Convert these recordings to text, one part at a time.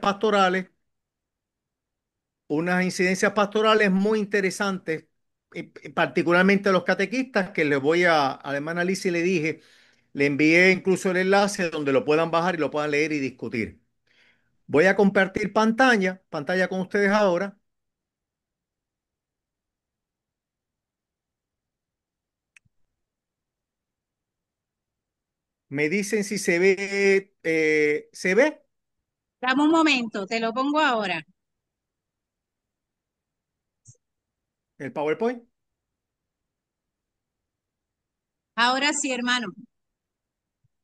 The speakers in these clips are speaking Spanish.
pastorales, muy interesantes, y particularmente los catequistas, que les voy a la hermana Alicia le dije, le envié incluso el enlace donde lo puedan bajar y lo puedan leer y discutir. Voy a compartir pantalla con ustedes ahora. Me dicen si se ve, ¿se ve Dame un momento, te lo pongo ahora. el PowerPoint? Ahora sí, hermano.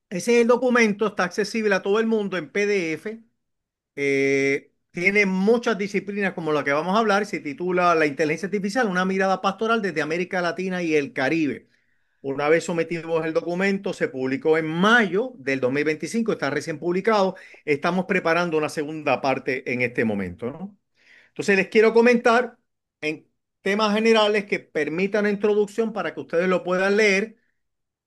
Ese es el documento, está accesible a todo el mundo en PDF. Tiene muchas disciplinas como la que vamos a hablar. Se titula La inteligencia artificial, una mirada pastoral desde América Latina y el Caribe. Una vez sometimos el documento, se publicó en mayo del 2025, está recién publicado. Estamos preparando una segunda parte en este momento, ¿no? Entonces les quiero comentar en temas generales que permitan la introducción para que ustedes lo puedan leer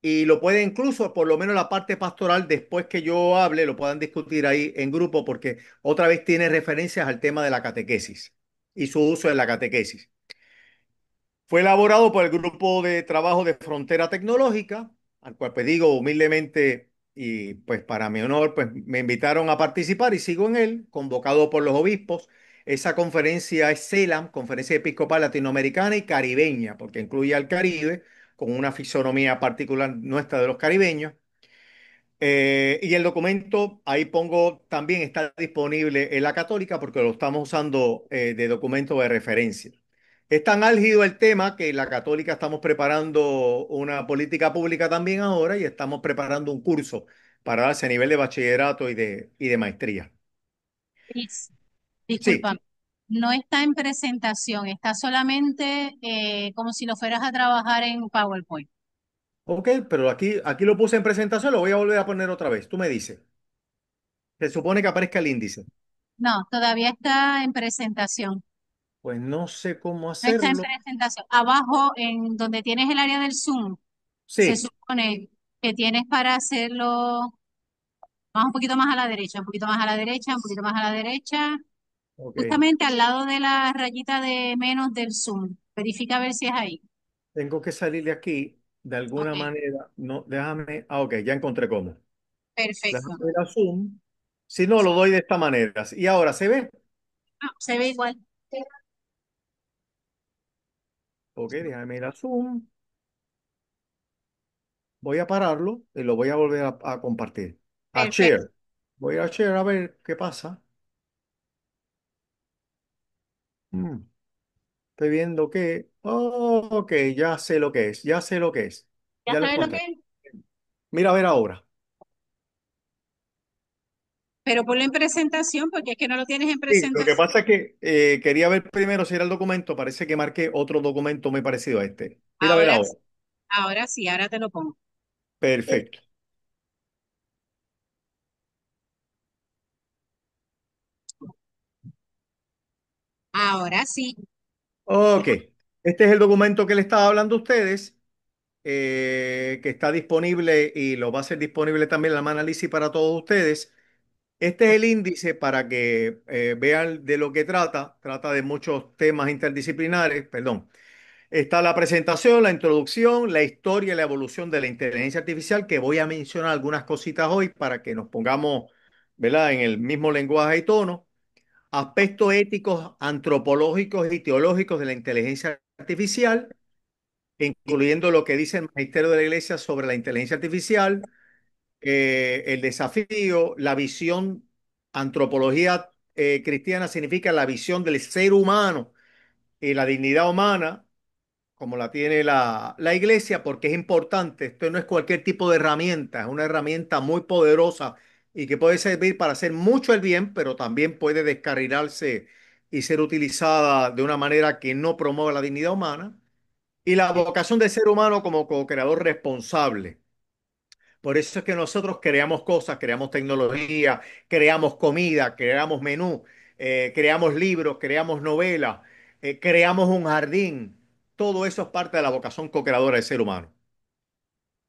y lo pueden incluso, por lo menos la parte pastoral, después que yo hable, lo puedan discutir ahí en grupo porque otra vez tiene referencias al tema de la catequesis y su uso en la catequesis. Fue elaborado por el Grupo de Trabajo de Frontera Tecnológica, al cual pues digo humildemente y pues para mi honor, pues me invitaron a participar y sigo en él, convocado por los obispos. Esa conferencia es CELAM, Conferencia Episcopal Latinoamericana y Caribeña, porque incluye al Caribe, con una fisonomía particular nuestra de los caribeños. Y el documento, ahí pongo, también está disponible en la Católica porque lo estamos usando de documento de referencia. Es tan álgido el tema que en la Católica estamos preparando una política pública también ahora y estamos preparando un curso para darse a nivel de bachillerato y de maestría. Cris, Sí, discúlpame. No está en presentación, está solamente como si lo fueras a trabajar en PowerPoint. ok, pero aquí lo puse en presentación, lo voy a volver a poner otra vez. Tú me dices. Se supone que aparezca el índice. No, todavía está en presentación. Pues no sé cómo No está en hacerlo. presentación. Abajo, en donde tienes el área del Zoom, se Sí, supone que tienes para hacerlo más un poquito más a la derecha, un poquito más a la derecha, un poquito más a la derecha, ok. justamente al lado de la rayita de menos del Zoom. Verifica a ver si es ahí. Tengo que salir de aquí de alguna Ok, manera. No, déjame. Ah, ok, ya encontré cómo. Déjame perfecto. ir a Zoom. Si no, lo doy de esta manera. Y ahora se ve. Ah, se ve igual. Ok, déjame ir a Zoom. Voy a pararlo y lo voy a volver a compartir. A Perfecto. share. Voy a share a ver qué pasa. Mm, estoy viendo que. Oh, ok, ya sé lo que es. Ya sé lo que es. ¿Ya Ya lo sabes lo que encontré. es? Mira a ver ahora. Pero ponlo en presentación porque es que no lo tienes en Sí, lo que presentación. pasa es que quería ver primero si era el documento. Parece que marqué otro documento muy parecido a este. Mira a ver Ahora, ahora. ahora sí, ahora te lo pongo. Perfecto. Ahora sí. Ok. Este es el documento que le estaba hablando a ustedes, que está disponible y lo va a ser disponible también la análisis para todos ustedes. Este es el índice para que vean de lo que trata. Trata de muchos temas interdisciplinares, perdón. Está la presentación, la introducción, la historia y la evolución de la inteligencia artificial, que voy a mencionar algunas cositas hoy para que nos pongamos, ¿verdad?, en el mismo lenguaje y tono. Aspectos éticos, antropológicos y teológicos de la inteligencia artificial, incluyendo lo que dice el Magisterio de la Iglesia sobre la inteligencia artificial, el desafío, la visión, antropología cristiana significa la visión del ser humano y la dignidad humana como la tiene la iglesia, porque es importante. Esto no es cualquier tipo de herramienta, es una herramienta muy poderosa y que puede servir para hacer mucho el bien, pero también puede descarrilarse y ser utilizada de una manera que no promueva la dignidad humana. Y la vocación del ser humano como co-creador responsable. Por eso es que nosotros creamos cosas, creamos tecnología, creamos comida, creamos menú, creamos libros, creamos novelas, creamos un jardín. Todo eso es parte de la vocación co-creadora del ser humano.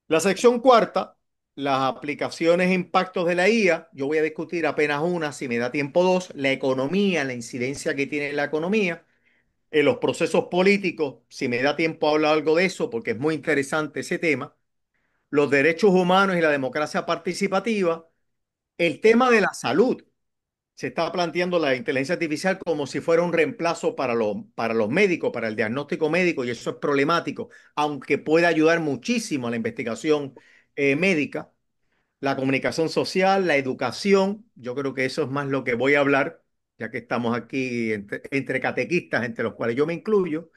La sección cuarta las aplicaciones e impactos de la IA. Yo voy a discutir apenas una, si me da tiempo dos, la economía, la incidencia que tiene la economía, en los procesos políticos, si me da tiempo a hablar algo de eso, porque es muy interesante ese tema, los derechos humanos y la democracia participativa, el tema de la salud. Se está planteando la inteligencia artificial como si fuera un reemplazo para los médicos, para el diagnóstico médico, y eso es problemático, aunque puede ayudar muchísimo a la investigación médica, la comunicación social, la educación. Yo creo que eso es más lo que voy a hablar, ya que estamos aquí entre catequistas, entre los cuales yo me incluyo.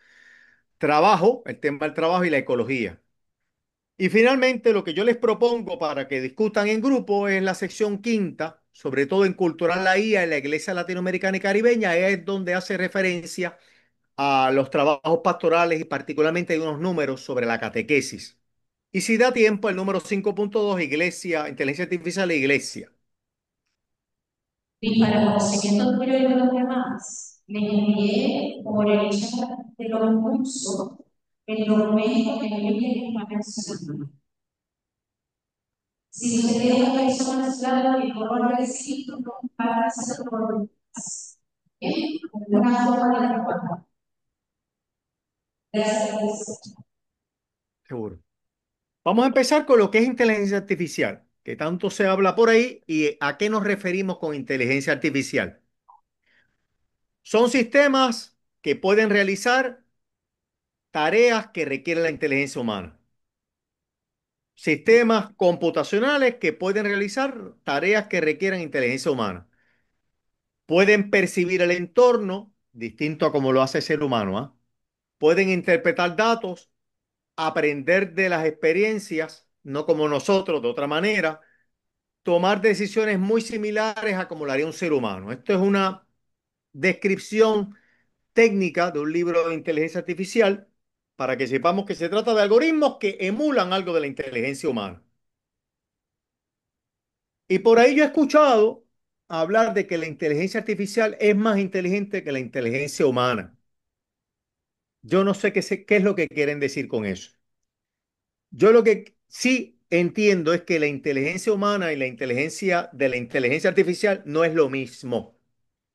Trabajo, el tema del trabajo y la ecología. Y finalmente, lo que yo les propongo para que discutan en grupo es la sección quinta, sobre todo en Cultural la IA en la Iglesia Latinoamericana y Caribeña, es donde hace referencia a los trabajos pastorales y particularmente hay unos números sobre la catequesis. Y si da tiempo, el número 5.2, Iglesia, Inteligencia Artificial e Iglesia. Y para conocimiento tuyo y de los demás, me envié por el chat de los cursos el documento que ellos tienen para mencionar. Si usted tiene una persona aislada y no lo ha recibido, no va a hacer por más. ¿Bien? Una forma de trabajar. Gracias. Seguro. Vamos a empezar con lo que es inteligencia artificial, que tanto se habla por ahí y a qué nos referimos con inteligencia artificial. Son sistemas que pueden realizar tareas que requieren la inteligencia humana. Sistemas computacionales que pueden realizar tareas que requieren inteligencia humana. Pueden percibir el entorno, distinto a como lo hace el ser humano, ¿ah? Pueden interpretar datos, aprender de las experiencias, no como nosotros, de otra manera, tomar decisiones muy similares a como lo haría un ser humano. Esto es una descripción técnica de un libro de inteligencia artificial para que sepamos que se trata de algoritmos que emulan algo de la inteligencia humana. Y por ahí yo he escuchado hablar de que la inteligencia artificial es más inteligente que la inteligencia humana. Yo no sé qué es lo que quieren decir con eso. Yo lo que sí entiendo es que la inteligencia humana y la inteligencia de la inteligencia artificial no es lo mismo,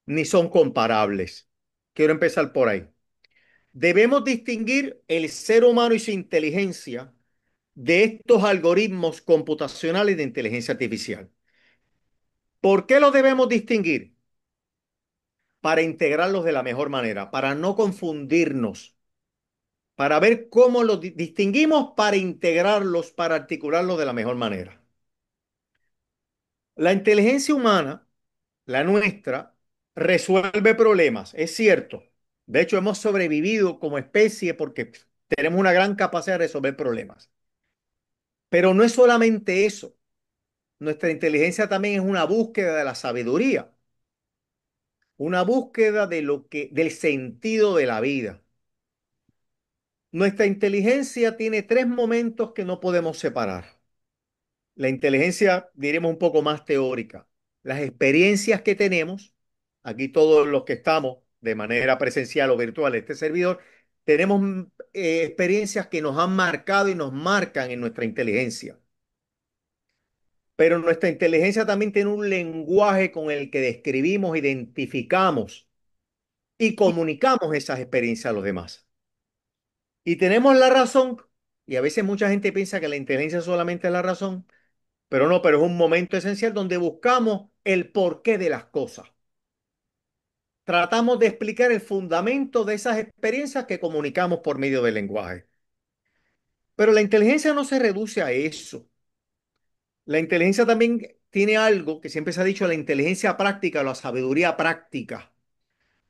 ni son comparables. Quiero empezar por ahí. Debemos distinguir el ser humano y su inteligencia de estos algoritmos computacionales de inteligencia artificial. ¿Por qué los debemos distinguir? Para integrarlos de la mejor manera, para no confundirnos, para ver cómo los distinguimos, para integrarlos, para articularlos de la mejor manera. La inteligencia humana, la nuestra, resuelve problemas, es cierto. De hecho, hemos sobrevivido como especie porque tenemos una gran capacidad de resolver problemas. Pero no es solamente eso. Nuestra inteligencia también es una búsqueda de la sabiduría, una búsqueda de del sentido de la vida. Nuestra inteligencia tiene tres momentos que no podemos separar. La inteligencia, diremos, un poco más teórica. Las experiencias que tenemos, aquí todos los que estamos de manera presencial o virtual, este servidor, tenemos experiencias que nos han marcado y nos marcan en nuestra inteligencia. Pero nuestra inteligencia también tiene un lenguaje con el que describimos, identificamos y comunicamos esas experiencias a los demás. Y tenemos la razón, y a veces mucha gente piensa que la inteligencia solamente es la razón, pero no, pero es un momento esencial donde buscamos el porqué de las cosas. Tratamos de explicar el fundamento de esas experiencias que comunicamos por medio del lenguaje. Pero la inteligencia no se reduce a eso. La inteligencia también tiene algo que siempre se ha dicho, la inteligencia práctica, la sabiduría práctica.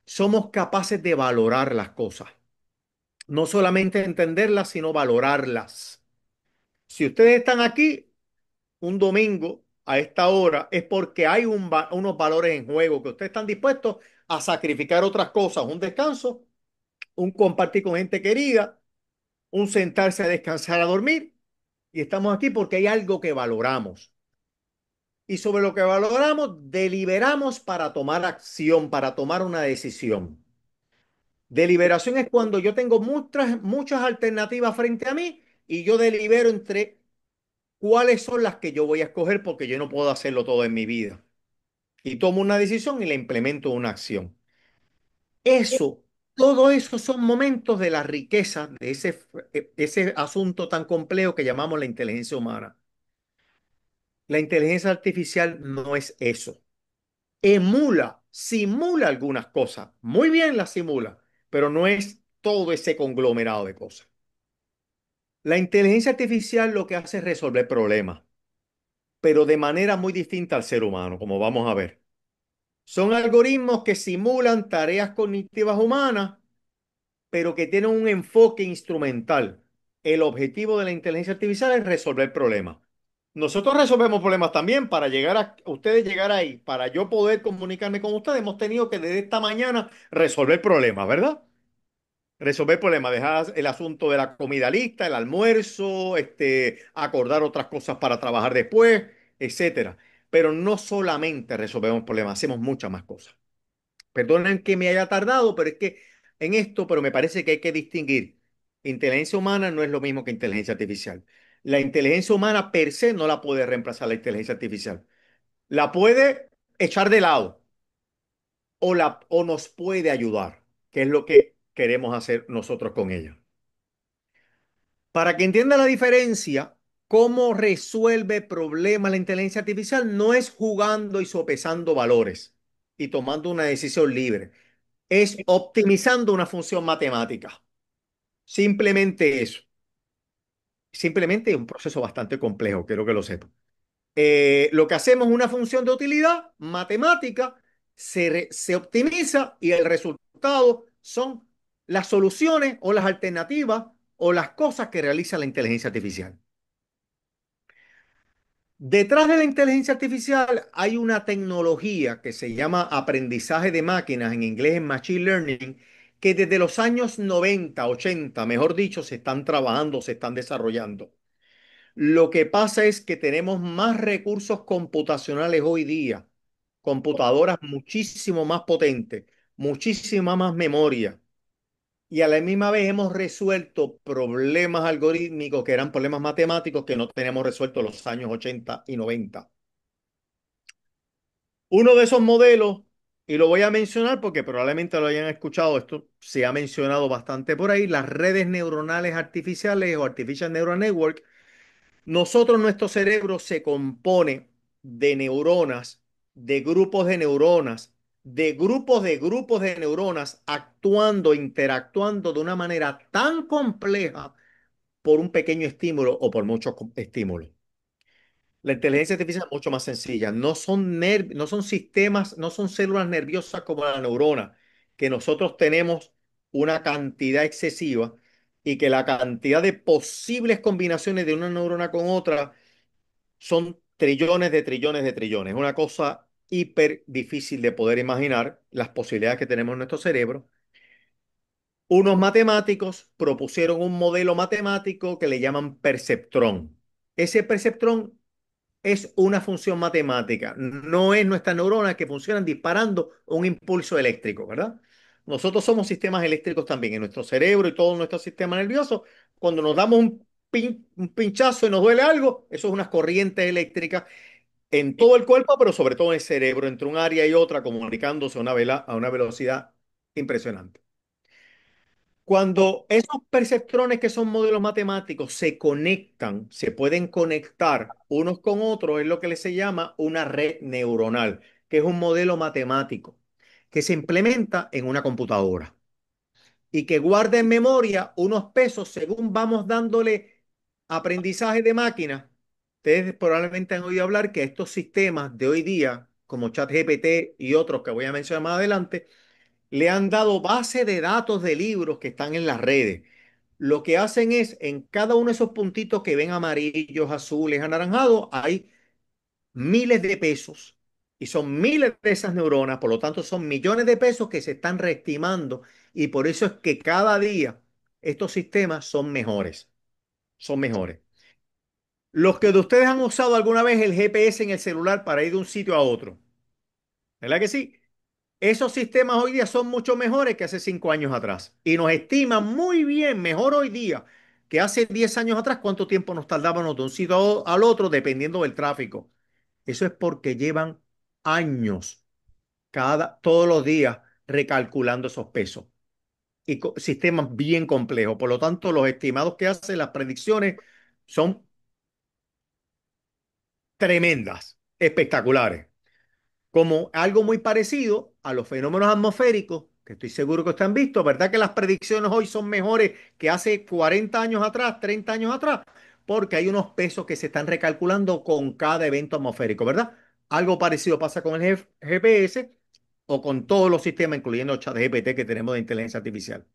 Somos capaces de valorar las cosas. No solamente entenderlas, sino valorarlas. Si ustedes están aquí un domingo a esta hora, es porque hay unos valores en juego, que ustedes están dispuestos a sacrificar otras cosas, un descanso, un compartir con gente querida, un sentarse a descansar, a dormir. Y estamos aquí porque hay algo que valoramos. Y sobre lo que valoramos, deliberamos para tomar acción, para tomar una decisión. Deliberación es cuando yo tengo muchas alternativas frente a mí y yo delibero entre cuáles son las que yo voy a escoger porque yo no puedo hacerlo todo en mi vida. Y tomo una decisión y la implemento en una acción. Eso, todo eso son momentos de la riqueza de ese asunto tan complejo que llamamos la inteligencia humana. La inteligencia artificial no es eso. Emula, simula algunas cosas. Muy bien las simula, pero no es todo ese conglomerado de cosas. La inteligencia artificial lo que hace es resolver problemas, pero de manera muy distinta al ser humano, como vamos a ver. Son algoritmos que simulan tareas cognitivas humanas, pero que tienen un enfoque instrumental. El objetivo de la inteligencia artificial es resolver problemas. Nosotros resolvemos problemas también para llegar a ustedes llegar ahí, para yo poder comunicarme con ustedes. Hemos tenido que desde esta mañana resolver problemas, ¿verdad? Resolver problemas, dejar el asunto de la comida lista, el almuerzo, acordar otras cosas para trabajar después, etcétera. Pero no solamente resolvemos problemas, hacemos muchas más cosas. Perdonen que me haya tardado, pero es que en esto, pero me parece que hay que distinguir. Inteligencia humana no es lo mismo que inteligencia artificial. La inteligencia humana per se no la puede reemplazar la inteligencia artificial. La puede echar de lado o nos puede ayudar, que es lo que queremos hacer nosotros con ella. Para que entienda la diferencia, cómo resuelve problemas la inteligencia artificial no es jugando y sopesando valores y tomando una decisión libre. Es optimizando una función matemática. Simplemente eso. Simplemente es un proceso bastante complejo, quiero que lo sepa. Lo que hacemos es una función de utilidad matemática, se optimiza y el resultado son las soluciones o las alternativas o las cosas que realiza la inteligencia artificial. Detrás de la inteligencia artificial hay una tecnología que se llama aprendizaje de máquinas, en inglés es Machine Learning, que desde los años 90, 80, mejor dicho, se están trabajando, se están desarrollando. Lo que pasa es que tenemos más recursos computacionales hoy día, computadoras muchísimo más potentes, muchísima más memoria, y a la misma vez hemos resuelto problemas algorítmicos que eran problemas matemáticos que no teníamos resueltos en los años 80 y 90. Uno de esos modelos, y lo voy a mencionar porque probablemente lo hayan escuchado, esto se ha mencionado bastante por ahí, las redes neuronales artificiales o Artificial Neural Network. Nuestro cerebro se compone de neuronas, de grupos de neuronas, de grupos de neuronas actuando, interactuando de una manera tan compleja por un pequeño estímulo o por muchos estímulos. La inteligencia artificial es mucho más sencilla. No son sistemas, no son células nerviosas como la neurona, que nosotros tenemos una cantidad excesiva y que la cantidad de posibles combinaciones de una neurona con otra son trillones de trillones de trillones. Es una cosa hiper difícil de poder imaginar las posibilidades que tenemos en nuestro cerebro. Unos matemáticos propusieron un modelo matemático que le llaman perceptrón. Ese perceptrón es una función matemática, no es nuestras neuronas que funcionan disparando un impulso eléctrico, ¿verdad? Nosotros somos sistemas eléctricos también en nuestro cerebro y todo nuestro sistema nervioso. Cuando nos damos un pinchazo y nos duele algo, eso es una corriente eléctrica en todo el cuerpo, pero sobre todo en el cerebro, entre un área y otra, comunicándose a una velocidad impresionante. Cuando esos perceptrones que son modelos matemáticos se conectan, se pueden conectar unos con otros, es lo que se llama una red neuronal, que es un modelo matemático que se implementa en una computadora y que guarda en memoria unos pesos según vamos dándole aprendizaje de máquina. Ustedes probablemente han oído hablar que estos sistemas de hoy día, como ChatGPT y otros que voy a mencionar más adelante, le han dado base de datos de libros que están en las redes. Lo que hacen es, en cada uno de esos puntitos que ven amarillos, azules, anaranjados, hay miles de pesos y son miles de esas neuronas, por lo tanto son millones de pesos que se están reestimando y por eso es que cada día estos sistemas son mejores, son mejores. Los que de ustedes han usado alguna vez el GPS en el celular para ir de un sitio a otro, ¿verdad que sí? Esos sistemas hoy día son mucho mejores que hace 5 años atrás y nos estiman muy bien, mejor hoy día, que hace 10 años atrás, ¿cuánto tiempo nos tardábamos de un sitio al otro dependiendo del tráfico? Eso es porque llevan años, todos los días, recalculando esos pesos y sistemas bien complejos. Por lo tanto, los estimados que hacen, las predicciones, son tremendas, espectaculares. Como algo muy parecido a los fenómenos atmosféricos, que estoy seguro que ustedes han visto, ¿verdad? Que las predicciones hoy son mejores que hace 40 años atrás, 30 años atrás, porque hay unos pesos que se están recalculando con cada evento atmosférico, ¿verdad? Algo parecido pasa con el GPS o con todos los sistemas, incluyendo el chat GPT que tenemos de inteligencia artificial.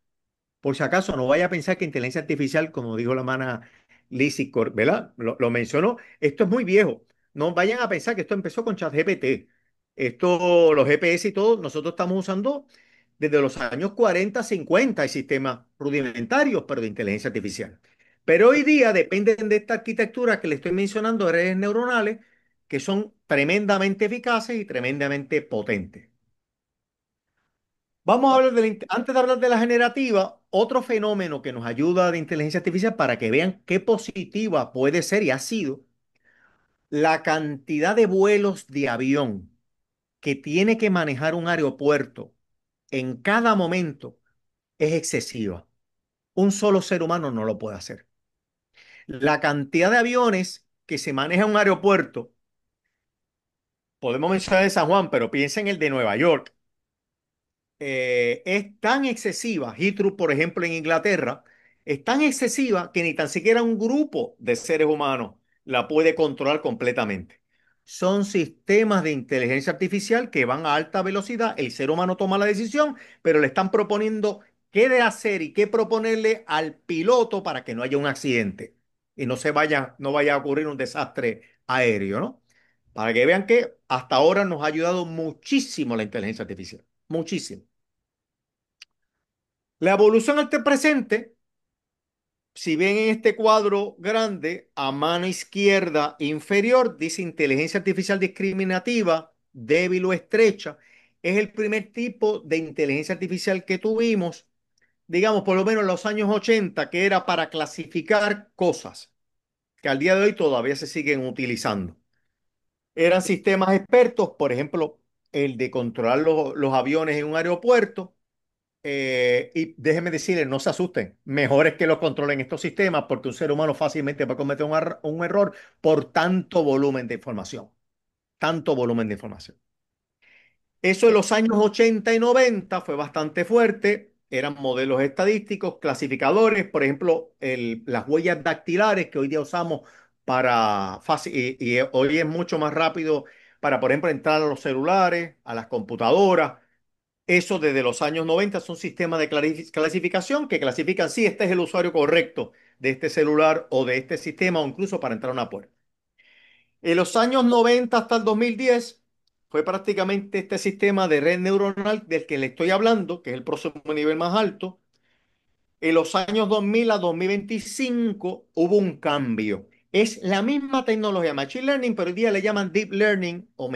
Por si acaso, no vaya a pensar que inteligencia artificial, como dijo la mana Lizzie, ¿verdad? Lo mencionó. Esto es muy viejo. No vayan a pensar que esto empezó con ChatGPT. Esto, los GPS y todo, nosotros estamos usando desde los años 40, 50 hay sistemas rudimentarios, pero de inteligencia artificial. Pero hoy día dependen de esta arquitectura que le estoy mencionando, de redes neuronales, que son tremendamente eficaces y tremendamente potentes. Vamos a hablar antes de hablar de la generativa, otro fenómeno que nos ayuda de inteligencia artificial para que vean qué positiva puede ser y ha sido la cantidad de vuelos de avión que tiene que manejar un aeropuerto en cada momento es excesiva. Un solo ser humano no lo puede hacer. La cantidad de aviones que se maneja en un aeropuerto, podemos mencionar el de San Juan, pero piensa en el de Nueva York, es tan excesiva, Heathrow, por ejemplo, en Inglaterra, es tan excesiva que ni tan siquiera un grupo de seres humanos la puede controlar completamente. Son sistemas de inteligencia artificial que van a alta velocidad, el ser humano toma la decisión, pero le están proponiendo qué de hacer y qué proponerle al piloto para que no haya un accidente y no vaya a ocurrir un desastre aéreo, ¿no? Para que vean que hasta ahora nos ha ayudado muchísimo la inteligencia artificial, muchísimo. La evolución hasta el presente, si ven en este cuadro grande, a mano izquierda inferior, dice inteligencia artificial discriminativa, débil o estrecha. Es el primer tipo de inteligencia artificial que tuvimos, digamos, por lo menos en los años 80, que era para clasificar cosas, que al día de hoy todavía se siguen utilizando. Eran sistemas expertos, por ejemplo, el de controlar los aviones en un aeropuerto. Y déjenme decirles, no se asusten, mejor es que lo controlen estos sistemas porque un ser humano fácilmente va a cometer un error por tanto volumen de información. Eso en los años 80 y 90 fue bastante fuerte, eran modelos estadísticos, clasificadores, por ejemplo, las huellas dactilares que hoy día usamos para fácil, y hoy es mucho más rápido para, por ejemplo, entrar a los celulares, a las computadoras. Eso desde los años 90 es un sistema de clasificación que clasifican si este es el usuario correcto de este celular o de este sistema o incluso para entrar a una puerta. En los años 90 hasta el 2010 fue prácticamente este sistema de red neuronal del que le estoy hablando, que es el próximo nivel más alto. En los años 2000 a 2025 hubo un cambio. Es la misma tecnología, Machine Learning, pero hoy día le llaman Deep Learning o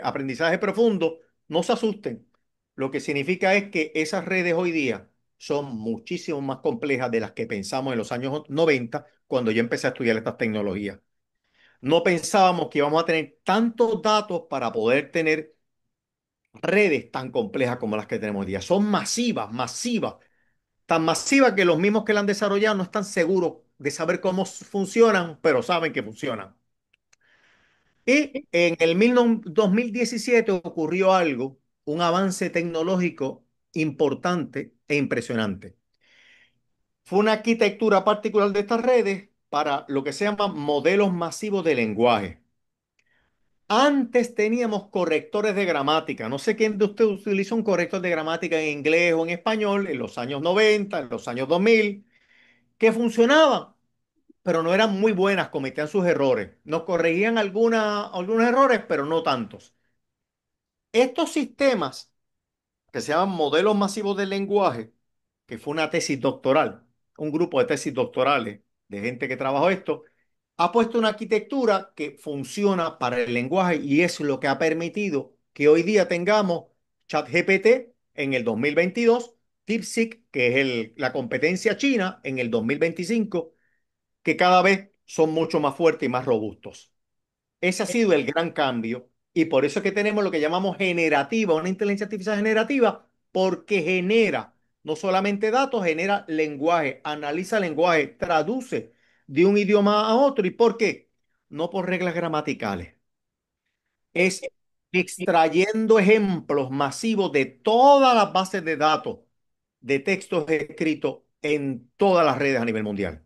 aprendizaje profundo. No se asusten. Lo que significa es que esas redes hoy día son muchísimo más complejas de las que pensamos en los años 90, cuando yo empecé a estudiar estas tecnologías. No pensábamos que íbamos a tener tantos datos para poder tener redes tan complejas como las que tenemos hoy día. Son masivas, masivas, tan masivas que los mismos que la han desarrollado no están seguros de saber cómo funcionan, pero saben que funcionan. Y en el 2017 ocurrió algo, un avance tecnológico importante e impresionante. Fue una arquitectura particular de estas redes para lo que se llama modelos masivos de lenguaje. Antes teníamos correctores de gramática. No sé quién de ustedes utiliza un corrector de gramática en inglés o en español en los años 90, en los años 2000, que funcionaban, pero no eran muy buenas, cometían sus errores. Nos corregían algunos errores, pero no tantos. Estos sistemas, que se llaman modelos masivos del lenguaje, que fue una tesis doctoral, un grupo de tesis doctorales de gente que trabajó esto, ha puesto una arquitectura que funciona para el lenguaje y es lo que ha permitido que hoy día tengamos ChatGPT en el 2022, DeepSeek, que es la competencia china en el 2025, que cada vez son mucho más fuertes y más robustos. Ese ha sido el gran cambio y por eso es que tenemos lo que llamamos generativa, una inteligencia artificial generativa, porque genera no solamente datos, genera lenguaje, analiza lenguaje, traduce de un idioma a otro. ¿Y por qué? No por reglas gramaticales, es extrayendo ejemplos masivos de todas las bases de datos de textos escritos en todas las redes a nivel mundial.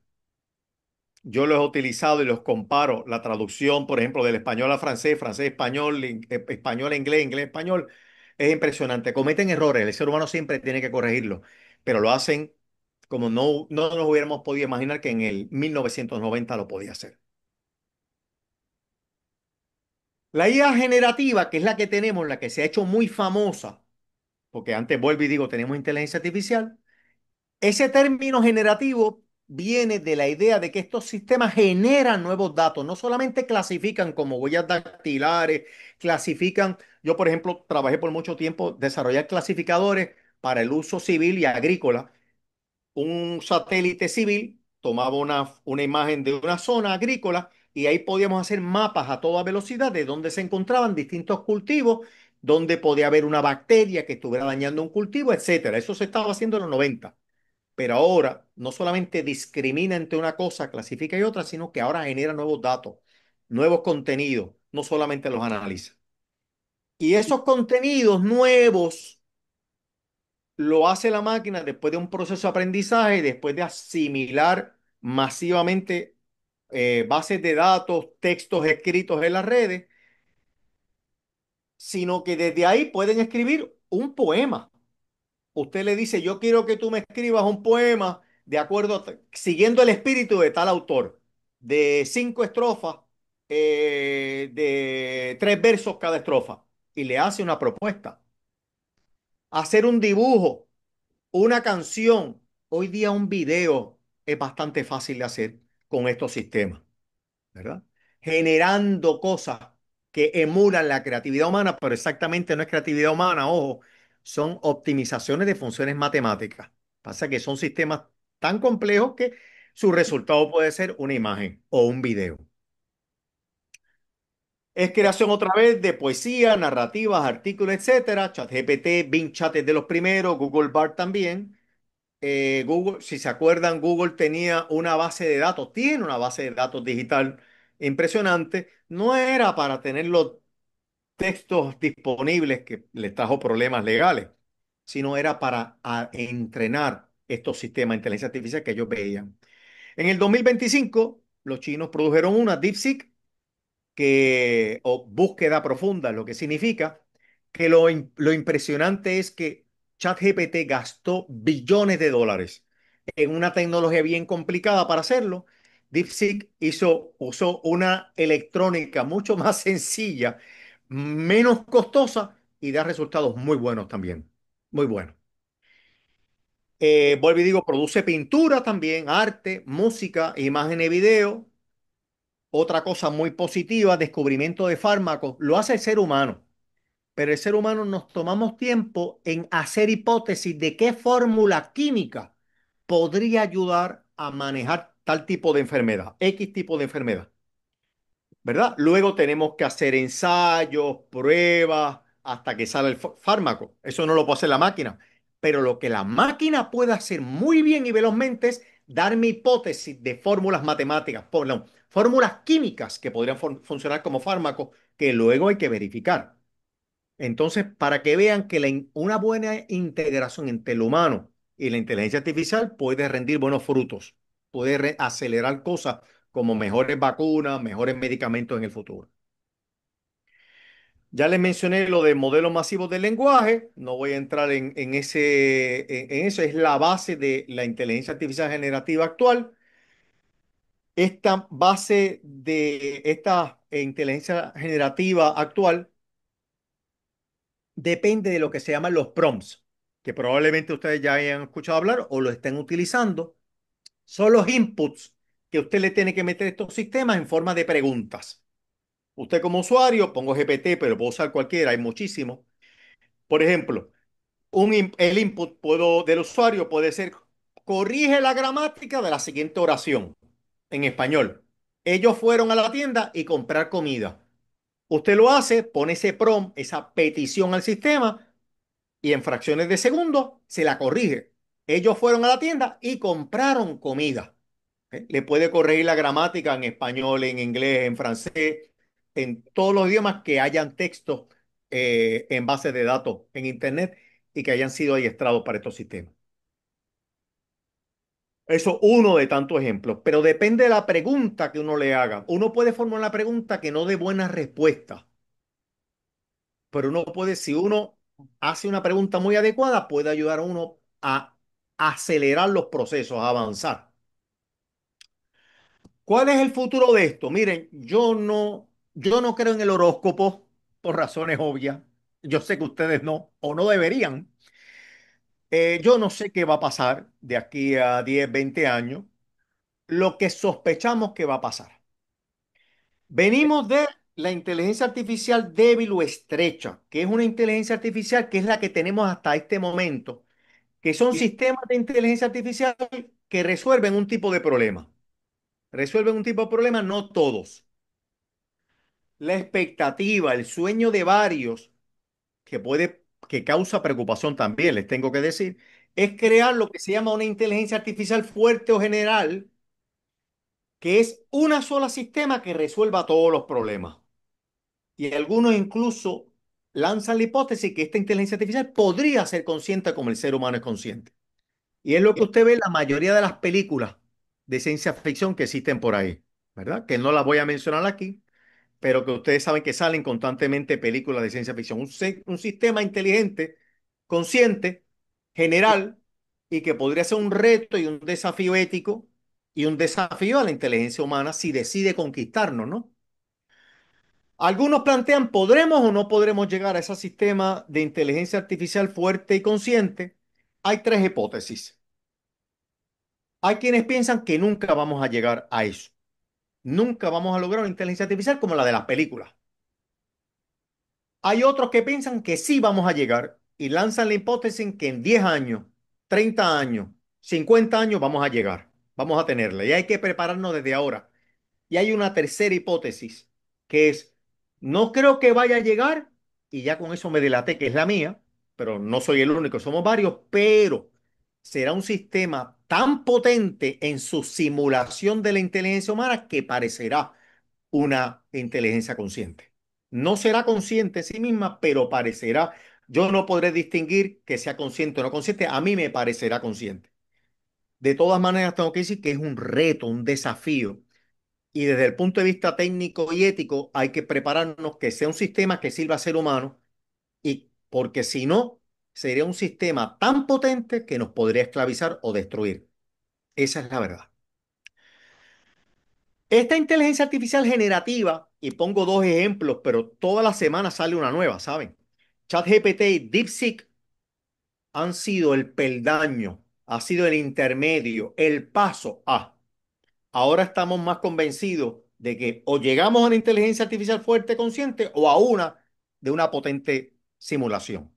Yo los he utilizado y los comparo. La traducción, por ejemplo, del español a francés, francés a español, español a inglés, inglés a español, es impresionante. Cometen errores, el ser humano siempre tiene que corregirlo, pero lo hacen como no nos hubiéramos podido imaginar que en el 1990 lo podía hacer. La IA generativa, que es la que tenemos, la que se ha hecho muy famosa, porque antes vuelvo y digo, tenemos inteligencia artificial. Ese término generativo viene de la idea de que estos sistemas generan nuevos datos, no solamente clasifican como huellas dactilares, clasifican, yo por ejemplo trabajé por mucho tiempo desarrollar clasificadores para el uso civil y agrícola. Un satélite civil tomaba una imagen de una zona agrícola y ahí podíamos hacer mapas a toda velocidad de dónde se encontraban distintos cultivos, dónde podía haber una bacteria que estuviera dañando un cultivo, etcétera. Eso se estaba haciendo en los 90. Pero ahora no solamente discrimina entre una cosa, clasifica y otra, sino que ahora genera nuevos datos, nuevos contenidos, no solamente los analiza. Y esos contenidos nuevos lo hace la máquina después de un proceso de aprendizaje, después de asimilar masivamente bases de datos, textos escritos en las redes, sino que desde ahí pueden escribir un poema. Usted le dice, yo quiero que tú me escribas un poema de acuerdo, siguiendo el espíritu de tal autor, de 5 estrofas, de 3 versos cada estrofa, y le hace una propuesta. Hacer un dibujo, una canción, hoy día un video es bastante fácil de hacer con estos sistemas, ¿verdad? Generando cosas que emulan la creatividad humana, pero exactamente no es creatividad humana, ojo, son optimizaciones de funciones matemáticas. Pasa que son sistemas tan complejos que su resultado puede ser una imagen o un video. Es creación otra vez de poesía, narrativas, artículos, etcétera. ChatGPT, Bing Chat es de los primeros, Google Bard también. Google, si se acuerdan, Google tenía una base de datos, tiene una base de datos digital impresionante. No era para tener los textos disponibles que les trajo problemas legales, sino era para entrenar estos sistemas de inteligencia artificial que ellos veían. En el 2025, los chinos produjeron una DeepSeek o búsqueda profunda, lo que significa que lo impresionante es que ChatGPT gastó billones de dólares en una tecnología bien complicada para hacerlo. DeepSeek usó una electrónica mucho más sencilla, menos costosa y da resultados muy buenos también. Muy buenos. Vuelvo y digo, produce pintura también, arte, música, imagen y video. Otra cosa muy positiva, descubrimiento de fármacos, lo hace el ser humano, pero el ser humano nos tomamos tiempo en hacer hipótesis de qué fórmula química podría ayudar a manejar tal tipo de enfermedad, X tipo de enfermedad. ¿Verdad? Luego tenemos que hacer ensayos, pruebas, hasta que sale el fármaco. Eso no lo puede hacer la máquina. Pero lo que la máquina puede hacer muy bien y velozmente es darme hipótesis de fórmulas matemáticas, no, fórmulas químicas que podrían funcionar como fármacos que luego hay que verificar. Entonces, para que vean que una buena integración entre el humano y la inteligencia artificial puede rendir buenos frutos, puede acelerar cosas como mejores vacunas, mejores medicamentos en el futuro. Ya les mencioné lo de modelos masivos del lenguaje, no voy a entrar en eso, es la base de la inteligencia artificial generativa actual. Esta base de esta inteligencia generativa actual depende de lo que se llaman los prompts, que probablemente ustedes ya hayan escuchado hablar o lo estén utilizando. Son los inputs que usted le tiene que meter a estos sistemas en forma de preguntas. Usted como usuario, pongo GPT, pero puedo usar cualquiera, hay muchísimos. Por ejemplo, el input del usuario puede ser, corrige la gramática de la siguiente oración en español. Ellos fueron a la tienda y comprar comida. Usted lo hace, pone ese prompt, esa petición al sistema y en fracciones de segundo se la corrige. Ellos fueron a la tienda y compraron comida. Le puede corregir la gramática en español, en inglés, en francés, en todos los idiomas que hayan textos en bases de datos en Internet y que hayan sido adiestrados para estos sistemas. Eso uno de tantos ejemplos, pero depende de la pregunta que uno le haga. Uno puede formular una pregunta que no dé buena respuesta, pero uno puede, si uno hace una pregunta muy adecuada, puede ayudar a uno a acelerar los procesos, a avanzar. ¿Cuál es el futuro de esto? Miren, yo no creo en el horóscopo por razones obvias. Yo sé que ustedes no, o no deberían. Yo no sé qué va a pasar de aquí a 10, 20 años. Lo que sospechamos que va a pasar. Venimos de la inteligencia artificial débil o estrecha, que es una inteligencia artificial que es la que tenemos hasta este momento, que son sistemas de inteligencia artificial que resuelven un tipo de problema. Resuelven un tipo de problema, no todos. La expectativa, el sueño de varios, que causa preocupación también, les tengo que decir, es crear lo que se llama una inteligencia artificial fuerte o general, que es una sola sistema que resuelva todos los problemas. Y algunos incluso lanzan la hipótesis que esta inteligencia artificial podría ser consciente como el ser humano es consciente. Y es lo que usted ve en la mayoría de las películas de ciencia ficción que existen por ahí, ¿verdad? Que no las voy a mencionar aquí, pero que ustedes saben que salen constantemente películas de ciencia ficción. Un sistema inteligente, consciente, general, y que podría ser un reto y un desafío ético y un desafío a la inteligencia humana si decide conquistarnos, ¿no? Algunos plantean, ¿podremos o no podremos llegar a ese sistema de inteligencia artificial fuerte y consciente? Hay tres hipótesis. Hay quienes piensan que nunca vamos a llegar a eso. Nunca vamos a lograr una inteligencia artificial como la de las películas. Hay otros que piensan que sí vamos a llegar y lanzan la hipótesis en que en 10 años, 30 años, 50 años vamos a llegar, vamos a tenerla. Y hay que prepararnos desde ahora. Y hay una tercera hipótesis, que es, no creo que vaya a llegar, y ya con eso me delaté, que es la mía, pero no soy el único, somos varios, pero será un sistema tan potente en su simulación de la inteligencia humana que parecerá una inteligencia consciente. No será consciente en sí misma, pero parecerá. Yo no podré distinguir que sea consciente o no consciente. A mí me parecerá consciente. De todas maneras, tengo que decir que es un reto, un desafío. Y desde el punto de vista técnico y ético, hay que prepararnos que sea un sistema que sirva al ser humano, y porque si no, sería un sistema tan potente que nos podría esclavizar o destruir. Esa es la verdad. Esta inteligencia artificial generativa, y pongo dos ejemplos, pero toda la semana sale una nueva, ¿saben? ChatGPT y DeepSeek han sido el peldaño, ha sido el intermedio, el paso a. Ahora estamos más convencidos de que o llegamos a una inteligencia artificial fuerte consciente o a una de una potente simulación.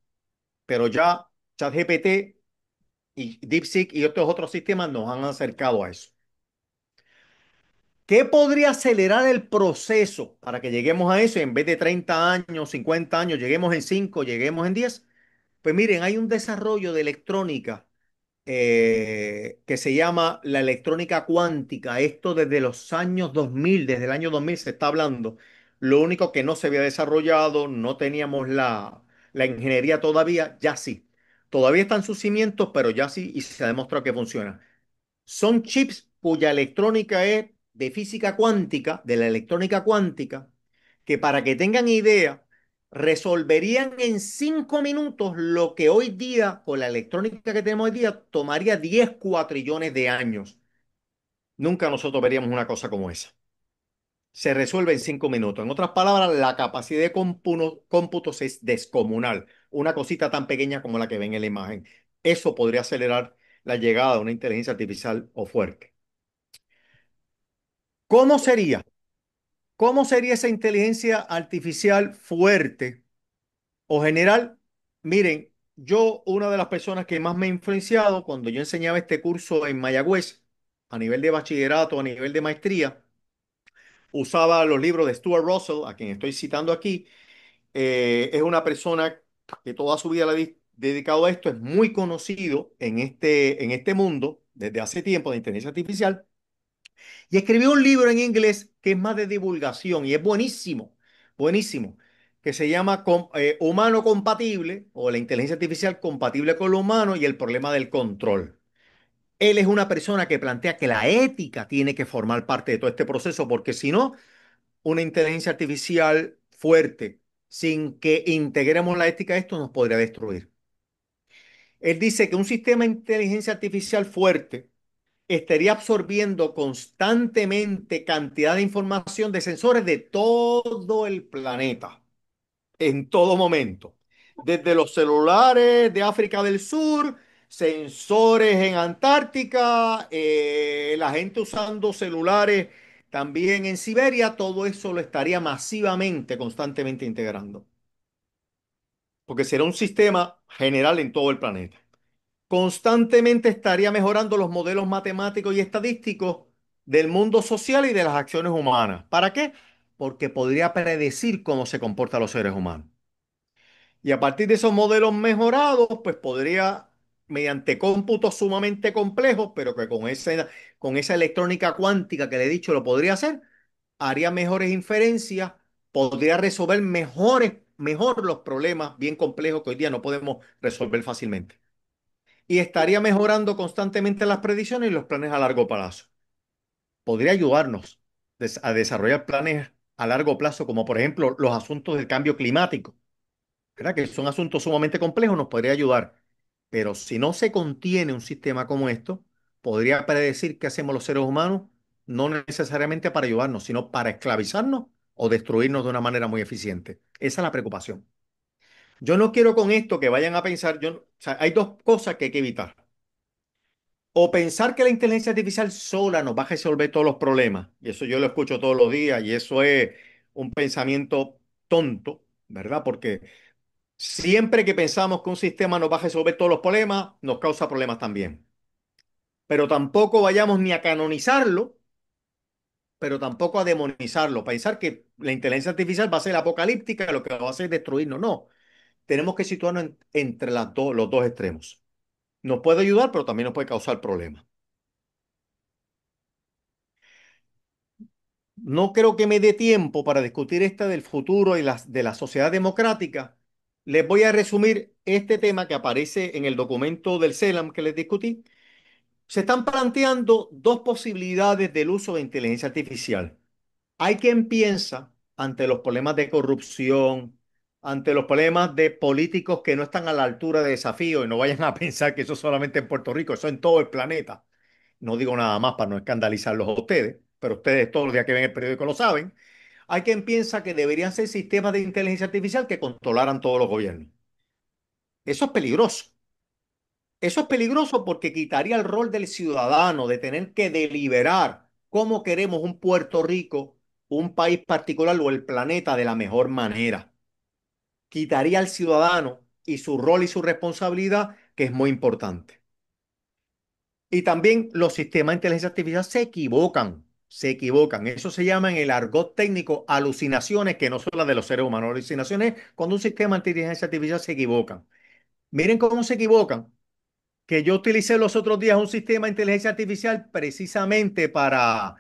Pero ya ChatGPT y DeepSeek y estos otros sistemas nos han acercado a eso. ¿Qué podría acelerar el proceso para que lleguemos a eso y en vez de 30 años, 50 años, lleguemos en 5, lleguemos en 10? Pues miren, hay un desarrollo de electrónica que se llama la electrónica cuántica. Esto desde los años 2000, desde el año 2000 se está hablando. Lo único que no se había desarrollado, no teníamos la ingeniería todavía, ya sí. Todavía están sus cimientos, pero ya sí y se ha demostrado que funciona. Son chips cuya electrónica es de física cuántica, de la electrónica cuántica, que para que tengan idea, resolverían en 5 minutos lo que hoy día, con la electrónica que tenemos hoy día, tomaría 10 cuatrillones de años. Nunca nosotros veríamos una cosa como esa. Se resuelve en 5 minutos. En otras palabras, la capacidad de cómputos es descomunal. Una cosita tan pequeña como la que ven en la imagen. Eso podría acelerar la llegada de una inteligencia artificial o fuerte. ¿Cómo sería? ¿Cómo sería esa inteligencia artificial fuerte o general? Miren. una de las personas que más me ha influenciado cuando yo enseñaba este curso en Mayagüez, a nivel de bachillerato, a nivel de maestría, usaba los libros de Stuart Russell, a quien estoy citando aquí. Es una persona que toda su vida le ha dedicado a esto, es muy conocido en este mundo desde hace tiempo de inteligencia artificial y escribió un libro en inglés que es más de divulgación y es buenísimo, buenísimo, que se llama Humano Compatible o la inteligencia artificial compatible con lo humano y el problema del control. Él es una persona que plantea que la ética tiene que formar parte de todo este proceso porque si no, una inteligencia artificial fuerte, sin que integremos la ética, esto nos podría destruir. Él dice que un sistema de inteligencia artificial fuerte estaría absorbiendo constantemente cantidad de información de sensores de todo el planeta, en todo momento. Desde los celulares de África del Sur, sensores en Antártica, la gente usando celulares también en Siberia, todo eso lo estaría masivamente, constantemente integrando, porque será un sistema general en todo el planeta. Constantemente estaría mejorando los modelos matemáticos y estadísticos del mundo social y de las acciones humanas. ¿Para qué? Porque podría predecir cómo se comportan los seres humanos. Y a partir de esos modelos mejorados, pues podría, mediante cómputos sumamente complejos, pero que con esa electrónica cuántica que le he dicho lo podría hacer, haría mejores inferencias, podría resolver mejor los problemas bien complejos que hoy día no podemos resolver fácilmente. Y estaría mejorando constantemente las predicciones y los planes a largo plazo. Podría ayudarnos a desarrollar planes a largo plazo, como por ejemplo los asuntos del cambio climático, ¿verdad? Que son asuntos sumamente complejos, nos podría ayudar. Pero si no se contiene un sistema como esto, podría predecir qué hacemos los seres humanos, no necesariamente para ayudarnos, sino para esclavizarnos o destruirnos de una manera muy eficiente. Esa es la preocupación. Yo no quiero con esto que vayan a pensar, o sea, hay dos cosas que hay que evitar. O pensar que la inteligencia artificial sola nos va a resolver todos los problemas, y eso yo lo escucho todos los días, y eso es un pensamiento tonto, ¿verdad? Porque siempre que pensamos que un sistema nos va a resolver todos los problemas, nos causa problemas también. Pero tampoco vayamos ni a canonizarlo, pero tampoco a demonizarlo. Pensar que la inteligencia artificial va a ser apocalíptica, lo que va a hacer es destruirnos. No, tenemos que situarnos entre los dos extremos. Nos puede ayudar, pero también nos puede causar problemas. No creo que me dé tiempo para discutir esta del futuro y de la sociedad democrática. Les voy a resumir este tema que aparece en el documento del CELAM que les discutí. Se están planteando dos posibilidades del uso de inteligencia artificial. Hay quien piensa ante los problemas de corrupción, ante los problemas de políticos que no están a la altura de desafío y no vayan a pensar que eso solamente en Puerto Rico, eso en todo el planeta. No digo nada más para no escandalizarlos a ustedes, pero ustedes todos los días que ven el periódico lo saben. Hay quien piensa que deberían ser sistemas de inteligencia artificial que controlaran todos los gobiernos. Eso es peligroso. Eso es peligroso porque quitaría el rol del ciudadano de tener que deliberar cómo queremos un Puerto Rico, un país particular o el planeta de la mejor manera. Quitaría al ciudadano y su rol y su responsabilidad, que es muy importante. Y también los sistemas de inteligencia artificial se equivocan, se equivocan. Eso se llama en el argot técnico alucinaciones que no son las de los seres humanos. Alucinaciones cuando un sistema de inteligencia artificial se equivoca. Miren cómo se equivocan. Que yo utilicé los otros días un sistema de inteligencia artificial precisamente para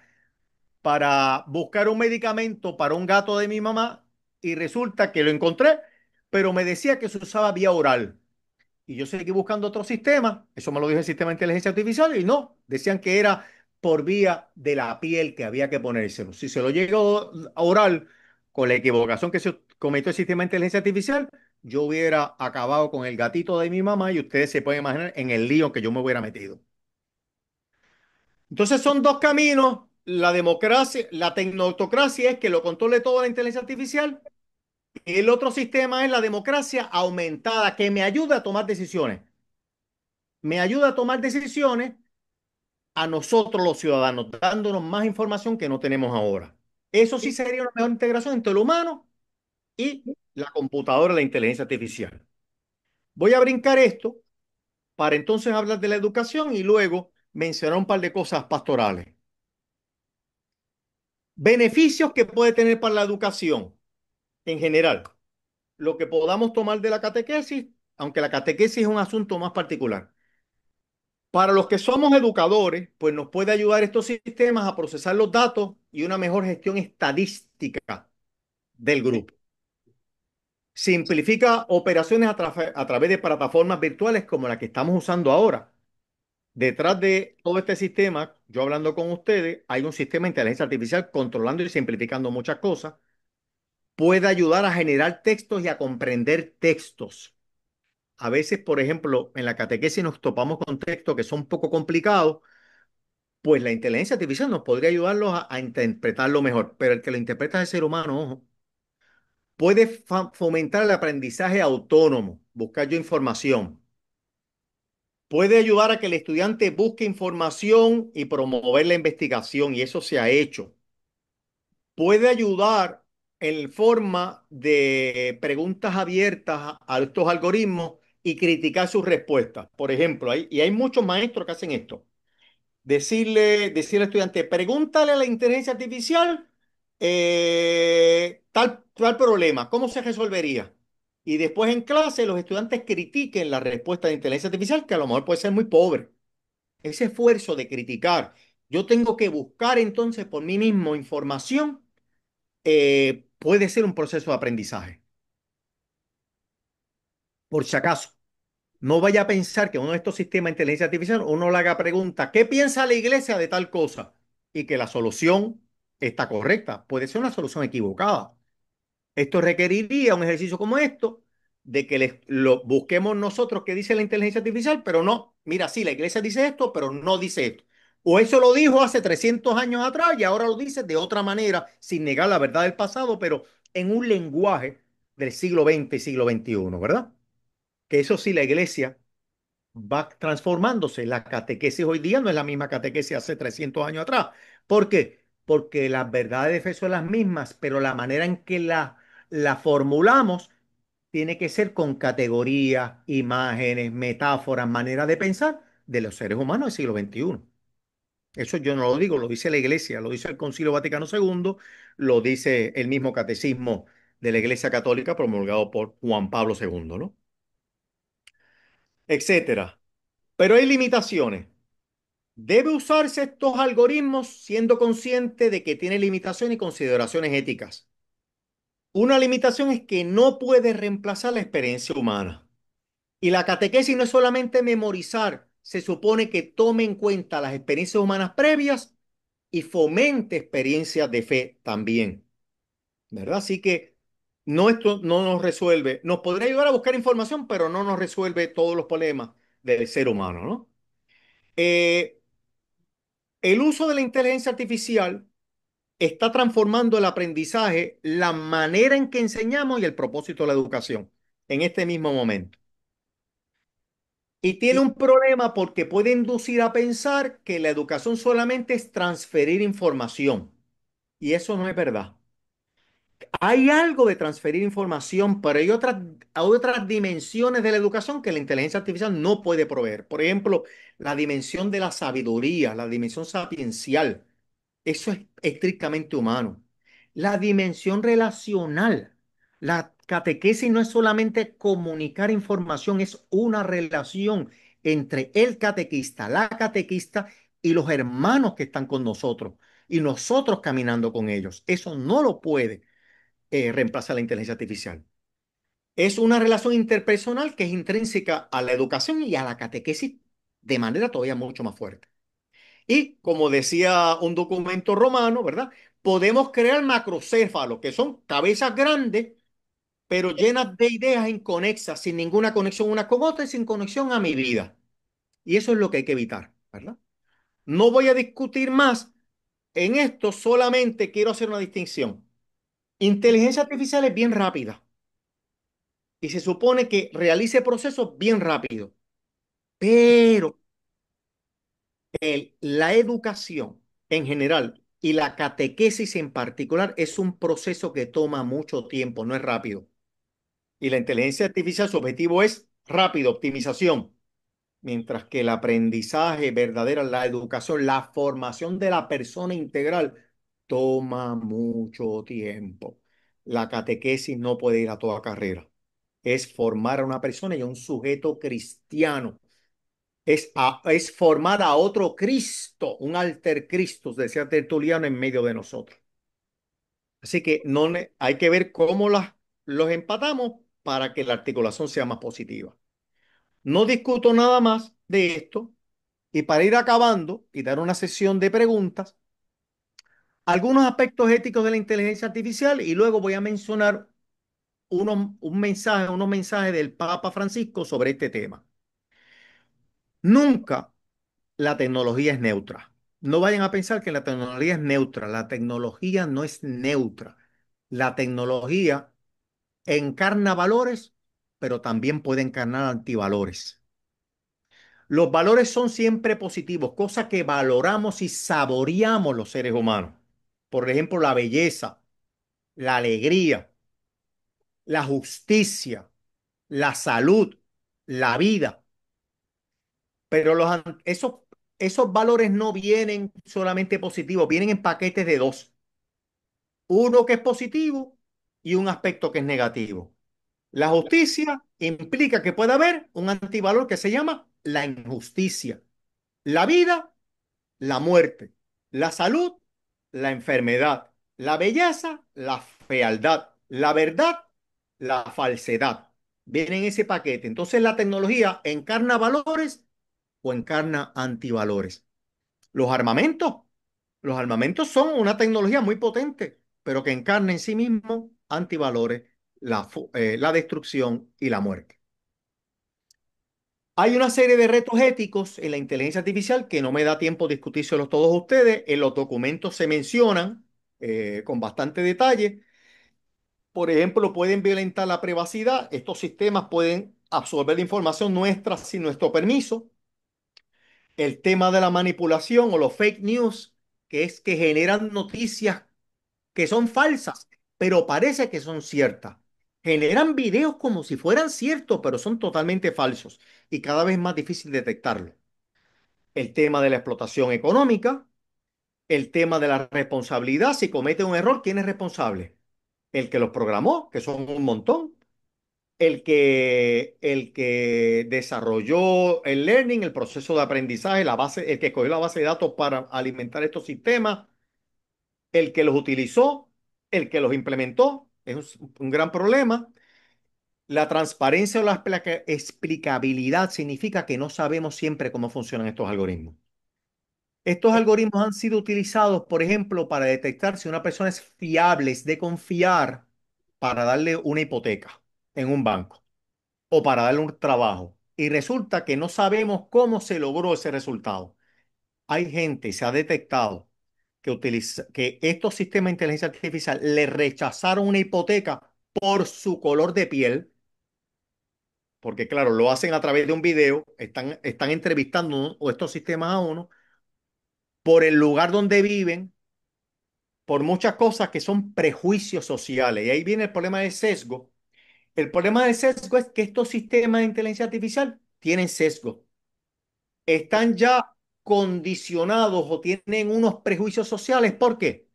buscar un medicamento para un gato de mi mamá y resulta que lo encontré, pero me decía que se usaba vía oral. Y yo seguí buscando otro sistema, eso me lo dijo el sistema de inteligencia artificial y no, decían que era por vía de la piel que había que ponérselo. Si se lo llegó a oral con la equivocación que se cometió el sistema de inteligencia artificial, yo hubiera acabado con el gatito de mi mamá y ustedes se pueden imaginar en el lío que yo me hubiera metido. Entonces son dos caminos, la democracia, la tecnocracia es que lo controle toda la inteligencia artificial y el otro sistema es la democracia aumentada que me ayuda a tomar decisiones. Me ayuda a tomar decisiones a nosotros los ciudadanos, dándonos más información que no tenemos ahora. Eso sí sería una mejor integración entre el humano y la computadora, la inteligencia artificial. Voy a brincar esto para entonces hablar de la educación y luego mencionar un par de cosas pastorales. Beneficios que puede tener para la educación en general. Lo que podamos tomar de la catequesis, aunque la catequesis es un asunto más particular. Para los que somos educadores, pues nos puede ayudar estos sistemas a procesar los datos y una mejor gestión estadística del grupo. Simplifica operaciones a través de plataformas virtuales como la que estamos usando ahora. Detrás de todo este sistema, yo hablando con ustedes, hay un sistema de inteligencia artificial controlando y simplificando muchas cosas. Puede ayudar a generar textos y a comprender textos. A veces, por ejemplo, en la catequesis nos topamos con textos que son un poco complicados, pues la inteligencia artificial nos podría ayudarlos a interpretarlo mejor, pero el que lo interpreta es el ser humano, ojo. Puede fomentar el aprendizaje autónomo, buscar yo información. Puede ayudar a que el estudiante busque información y promover la investigación, y eso se ha hecho. Puede ayudar en forma de preguntas abiertas a estos algoritmos y criticar sus respuestas. Por ejemplo, y hay muchos maestros que hacen esto. Decirle al estudiante, pregúntale a la inteligencia artificial tal problema, ¿cómo se resolvería? Y después en clase los estudiantes critiquen la respuesta de inteligencia artificial, que a lo mejor puede ser muy pobre. Ese esfuerzo de criticar, yo tengo que buscar entonces por mí mismo información, puede ser un proceso de aprendizaje. Por si acaso, no vaya a pensar que uno de estos sistemas de inteligencia artificial, uno le haga pregunta, ¿qué piensa la iglesia de tal cosa? Y que la solución está correcta. Puede ser una solución equivocada. Esto requeriría un ejercicio como esto, de que lo busquemos nosotros qué dice la inteligencia artificial, pero no, mira, sí, la iglesia dice esto, pero no dice esto. O eso lo dijo hace 300 años atrás y ahora lo dice de otra manera, sin negar la verdad del pasado, pero en un lenguaje del siglo XX y siglo XXI, ¿verdad? Que eso sí, la iglesia va transformándose. La catequesis hoy día no es la misma catequesis hace 300 años atrás. ¿Por qué? Porque las verdades de fe son las mismas, pero la manera en que la formulamos tiene que ser con categorías, imágenes, metáforas, manera de pensar de los seres humanos del siglo XXI. Eso yo no lo digo, lo dice la Iglesia, lo dice el Concilio Vaticano II, lo dice el mismo catecismo de la Iglesia Católica promulgado por Juan Pablo II, ¿no? Etcétera. Pero hay limitaciones. Debe usarse estos algoritmos siendo consciente de que tiene limitaciones y consideraciones éticas. Una limitación es que no puede reemplazar la experiencia humana. Y la catequesis no es solamente memorizar, se supone que tome en cuenta las experiencias humanas previas y fomente experiencias de fe también, ¿verdad? Así que no, esto no nos resuelve, nos podría ayudar a buscar información, pero no nos resuelve todos los problemas del ser humano, ¿no? Eh, el uso de la inteligencia artificial está transformando el aprendizaje, la manera en que enseñamos y el propósito de la educación en este mismo momento. Y tiene un problema porque puede inducir a pensar que la educación solamente es transferir información. Y eso no es verdad. Hay algo de transferir información, pero hay otras dimensiones de la educación que la inteligencia artificial no puede proveer. Por ejemplo, la dimensión de la sabiduría, la dimensión sapiencial. Eso es estrictamente humano. La dimensión relacional. La catequesis no es solamente comunicar información, es una relación entre el catequista, la catequista y los hermanos que están con nosotros y nosotros caminando con ellos. Eso no lo puede reemplazar la inteligencia artificial. Es una relación interpersonal que es intrínseca a la educación y a la catequesis de manera todavía mucho más fuerte. Y como decía un documento romano, ¿verdad? Podemos crear macrocéfalos, que son cabezas grandes, pero llenas de ideas inconexas, sin ninguna conexión una con otra y sin conexión a mi vida. Y eso es lo que hay que evitar, ¿verdad? No voy a discutir más en esto, solamente quiero hacer una distinción. Inteligencia artificial es bien rápida y se supone que realice procesos bien rápido, pero la educación en general y la catequesis en particular es un proceso que toma mucho tiempo, no es rápido. Y la inteligencia artificial, su objetivo es rápido, optimización. Mientras que el aprendizaje verdadero, la educación, la formación de la persona integral toma mucho tiempo. La catequesis no puede ir a toda carrera. Es formar a una persona y a un sujeto cristiano. Es formar a otro Cristo, un alter Cristo, decía Tertuliano, en medio de nosotros. Así que hay que ver cómo los empatamos para que la articulación sea más positiva. No discuto nada más de esto. Y para ir acabando y dar una sesión de preguntas, algunos aspectos éticos de la inteligencia artificial y luego voy a mencionar unos mensajes del Papa Francisco sobre este tema. Nunca la tecnología es neutra. No vayan a pensar que la tecnología es neutra. La tecnología no es neutra. La tecnología encarna valores, pero también puede encarnar antivalores. Los valores son siempre positivos, cosa que valoramos y saboreamos los seres humanos. Por ejemplo, la belleza, la alegría, la justicia, la salud, la vida. Pero esos valores no vienen solamente positivos, vienen en paquetes de dos. Uno que es positivo y un aspecto que es negativo. La justicia implica que puede haber un antivalor que se llama la injusticia. La vida, la muerte, la salud, la enfermedad, la belleza, la fealdad, la verdad, la falsedad. Viene en ese paquete. Entonces la tecnología encarna valores o encarna antivalores. Los armamentos, los armamentos son una tecnología muy potente, pero que encarna en sí mismo antivalores, la destrucción y la muerte. Hay una serie de retos éticos en la inteligencia artificial que no me da tiempo de discutírselos todos ustedes. En los documentos se mencionan con bastante detalle. Por ejemplo, pueden violentar la privacidad. Estos sistemas pueden absorber la información nuestra sin nuestro permiso. El tema de la manipulación o los fake news, que es que generan noticias que son falsas, pero parece que son ciertas. Generan videos como si fueran ciertos, pero son totalmente falsos y cada vez más difícil detectarlo. El tema de la explotación económica, el tema de la responsabilidad. Si comete un error, ¿quién es responsable? El que los programó, que son un montón. El que desarrolló el learning, el proceso de aprendizaje, el que escogió la base de datos para alimentar estos sistemas, el que los utilizó, el que los implementó. Es un gran problema. La transparencia o la explicabilidad significa que no sabemos siempre cómo funcionan estos algoritmos. Estos algoritmos han sido utilizados, por ejemplo, para detectar si una persona es fiable, es de confiar, para darle una hipoteca en un banco o para darle un trabajo. Y resulta que no sabemos cómo se logró ese resultado. Hay gente, se ha detectado que estos sistemas de inteligencia artificial le rechazaron una hipoteca por su color de piel, porque claro, lo hacen a través de un video, están entrevistando o estos sistemas a uno, por el lugar donde viven, por muchas cosas que son prejuicios sociales. Y ahí viene el problema del sesgo. El problema del sesgo es que estos sistemas de inteligencia artificial tienen sesgo. Están ya condicionados o tienen unos prejuicios sociales. ¿Por qué?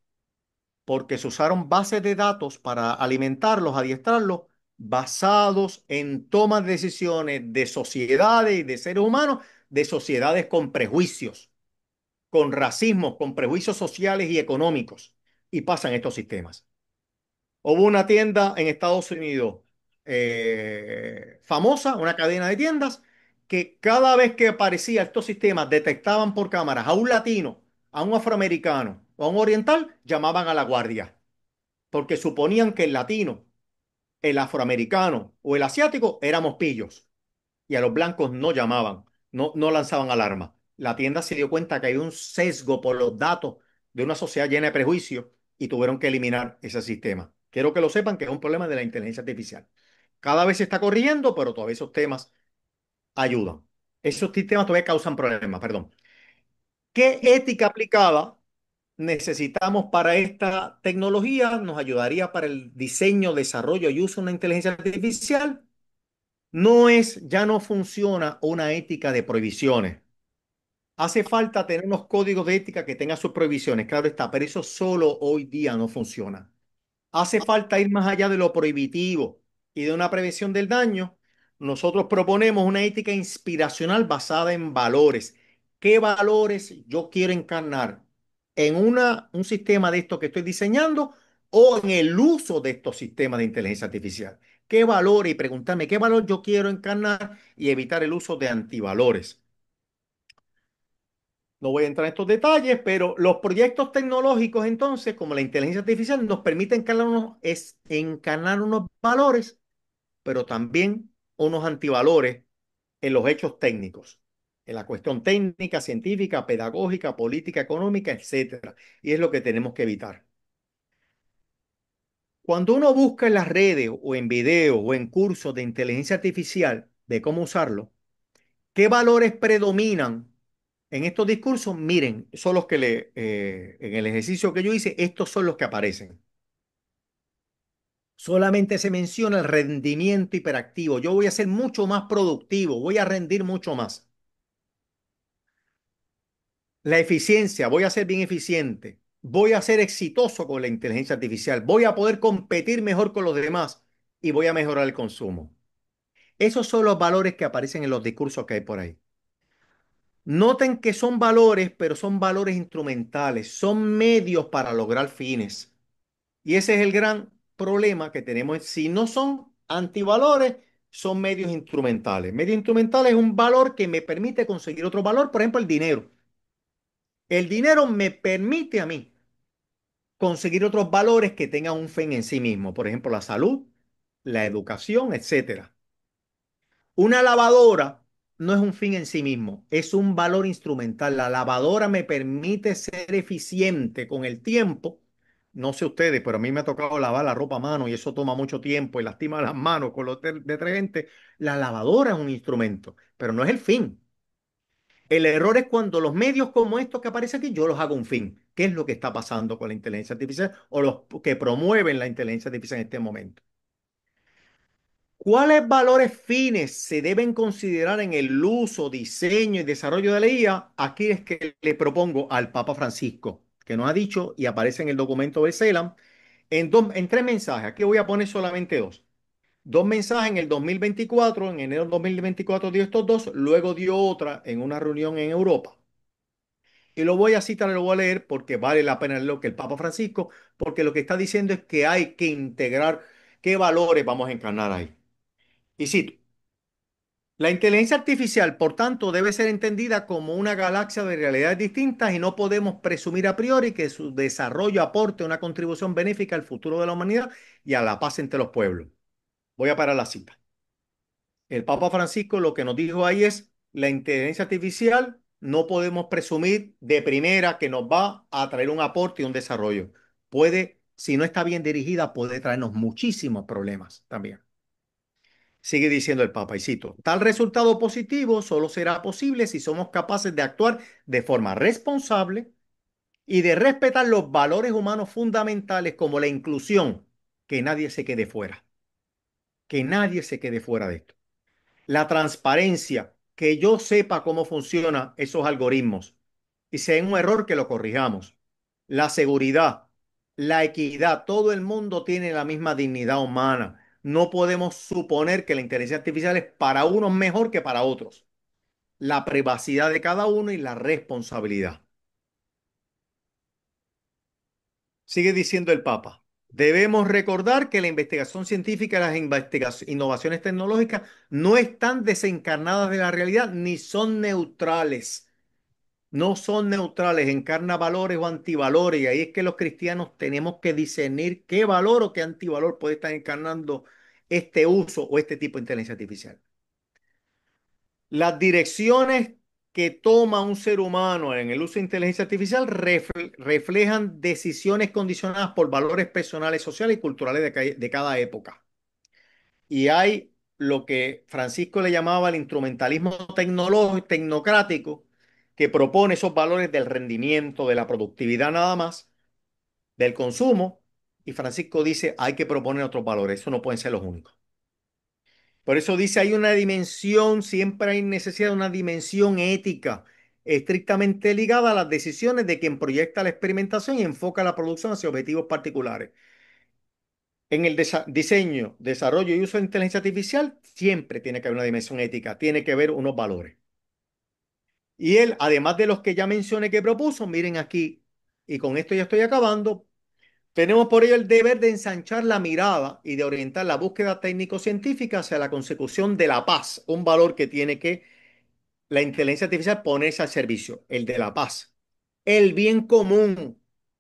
Porque se usaron bases de datos para alimentarlos, adiestrarlos, basados en tomas de decisiones de sociedades y de seres humanos, de sociedades con prejuicios, con racismo, con prejuicios sociales y económicos. Y pasan estos sistemas. Hubo una tienda en Estados Unidos famosa, una cadena de tiendas, que cada vez que aparecía estos sistemas detectaban por cámaras a un latino, a un afroamericano o a un oriental, llamaban a la guardia, porque suponían que el latino, el afroamericano o el asiático éramos pillos y a los blancos no llamaban, no lanzaban alarma. La tienda se dio cuenta que hay un sesgo por los datos de una sociedad llena de prejuicios y tuvieron que eliminar ese sistema. Quiero que lo sepan que es un problema de la inteligencia artificial. Cada vez se está corrigiendo, pero todavía esos temas ayudan. Esos sistemas todavía causan problemas, perdón. ¿Qué ética aplicada necesitamos para esta tecnología? ¿Nos ayudaría para el diseño, desarrollo y uso de una inteligencia artificial? Ya no funciona una ética de prohibiciones. Hace falta tener unos códigos de ética que tengan sus prohibiciones, claro está, pero eso solo hoy día no funciona. Hace falta ir más allá de lo prohibitivo y de una prevención del daño. Nosotros proponemos una ética inspiracional basada en valores. ¿Qué valores yo quiero encarnar en un sistema de estos que estoy diseñando o en el uso de estos sistemas de inteligencia artificial? ¿Qué valores? Y preguntarme qué valor yo quiero encarnar y evitar el uso de antivalores. No voy a entrar en estos detalles, pero los proyectos tecnológicos entonces, como la inteligencia artificial, nos permiten encarnar unos valores, pero también unos antivalores en los hechos técnicos, en la cuestión técnica, científica, pedagógica, política, económica, etcétera. Y es lo que tenemos que evitar. Cuando uno busca en las redes o en videos o en cursos de inteligencia artificial de cómo usarlo, ¿qué valores predominan en estos discursos? Miren, son los que en el ejercicio que yo hice, estos son los que aparecen. Solamente se menciona el rendimiento hiperactivo. Yo voy a ser mucho más productivo, voy a rendir mucho más. La eficiencia, voy a ser bien eficiente. Voy a ser exitoso con la inteligencia artificial. Voy a poder competir mejor con los demás y voy a mejorar el consumo. Esos son los valores que aparecen en los discursos que hay por ahí. Noten que son valores, pero son valores instrumentales, son medios para lograr fines. Y ese es el gran problema que tenemos. Si no son antivalores, son medios instrumentales. Medio instrumental es un valor que me permite conseguir otro valor, por ejemplo, el dinero. El dinero me permite a mí conseguir otros valores que tengan un fin en sí mismo, por ejemplo, la salud, la educación, etcétera. Una lavadora no es un fin en sí mismo, es un valor instrumental. La lavadora me permite ser eficiente con el tiempo. No sé ustedes, pero a mí me ha tocado lavar la ropa a mano y eso toma mucho tiempo y lastima las manos con los detergentes. La lavadora es un instrumento, pero no es el fin. El error es cuando los medios como estos que aparecen aquí, yo los hago un fin. ¿Qué es lo que está pasando con la inteligencia artificial o los que promueven la inteligencia artificial en este momento? ¿Cuáles valores fines se deben considerar en el uso, diseño y desarrollo de la IA? Aquí es que le propongo al Papa Francisco, que nos ha dicho y aparece en el documento de CELAM, en tres mensajes. Aquí voy a poner solamente dos. Dos mensajes en el 2024, en enero del 2024 dio estos dos, luego dio otra en una reunión en Europa. Y lo voy a citar y lo voy a leer porque vale la pena lo que el Papa Francisco, porque lo que está diciendo es que hay que integrar qué valores vamos a encarnar ahí. Y cito. La inteligencia artificial, por tanto, debe ser entendida como una galaxia de realidades distintas y no podemos presumir a priori que su desarrollo aporte una contribución benéfica al futuro de la humanidad y a la paz entre los pueblos. Voy a parar la cita. El Papa Francisco lo que nos dijo ahí es, la inteligencia artificial no podemos presumir de primera que nos va a traer un aporte y un desarrollo. Puede, si no está bien dirigida, puede traernos muchísimos problemas también. Sigue diciendo el Papa, y cito, tal resultado positivo solo será posible si somos capaces de actuar de forma responsable y de respetar los valores humanos fundamentales como la inclusión, que nadie se quede fuera, que nadie se quede fuera de esto. La transparencia, que yo sepa cómo funcionan esos algoritmos y si hay un error que lo corrijamos. La seguridad, la equidad, todo el mundo tiene la misma dignidad humana. No podemos suponer que la inteligencia artificial es para unos mejor que para otros. La privacidad de cada uno y la responsabilidad. Sigue diciendo el Papa. Debemos recordar que la investigación científica y las innovaciones tecnológicas no están desencarnadas de la realidad ni son neutrales. No son neutrales, encarna valores o antivalores. Y ahí es que los cristianos tenemos que discernir qué valor o qué antivalor puede estar encarnando este uso o este tipo de inteligencia artificial. Las direcciones que toma un ser humano en el uso de inteligencia artificial reflejan decisiones condicionadas por valores personales, sociales y culturales de cada época. Y hay lo que Francisco le llamaba el instrumentalismo tecnológico, tecnocrático, que propone esos valores del rendimiento, de la productividad nada más, del consumo. Y Francisco dice, hay que proponer otros valores, eso no pueden ser los únicos. Por eso dice, hay una dimensión, siempre hay necesidad de una dimensión ética estrictamente ligada a las decisiones de quien proyecta la experimentación y enfoca la producción hacia objetivos particulares. En el diseño, desarrollo y uso de inteligencia artificial siempre tiene que haber una dimensión ética, tiene que haber unos valores. Y él, además de los que ya mencioné que propuso, miren aquí, y con esto ya estoy acabando, tenemos por ello el deber de ensanchar la mirada y de orientar la búsqueda técnico-científica hacia la consecución de la paz, un valor que tiene que la inteligencia artificial ponerse al servicio, el de la paz, el bien común.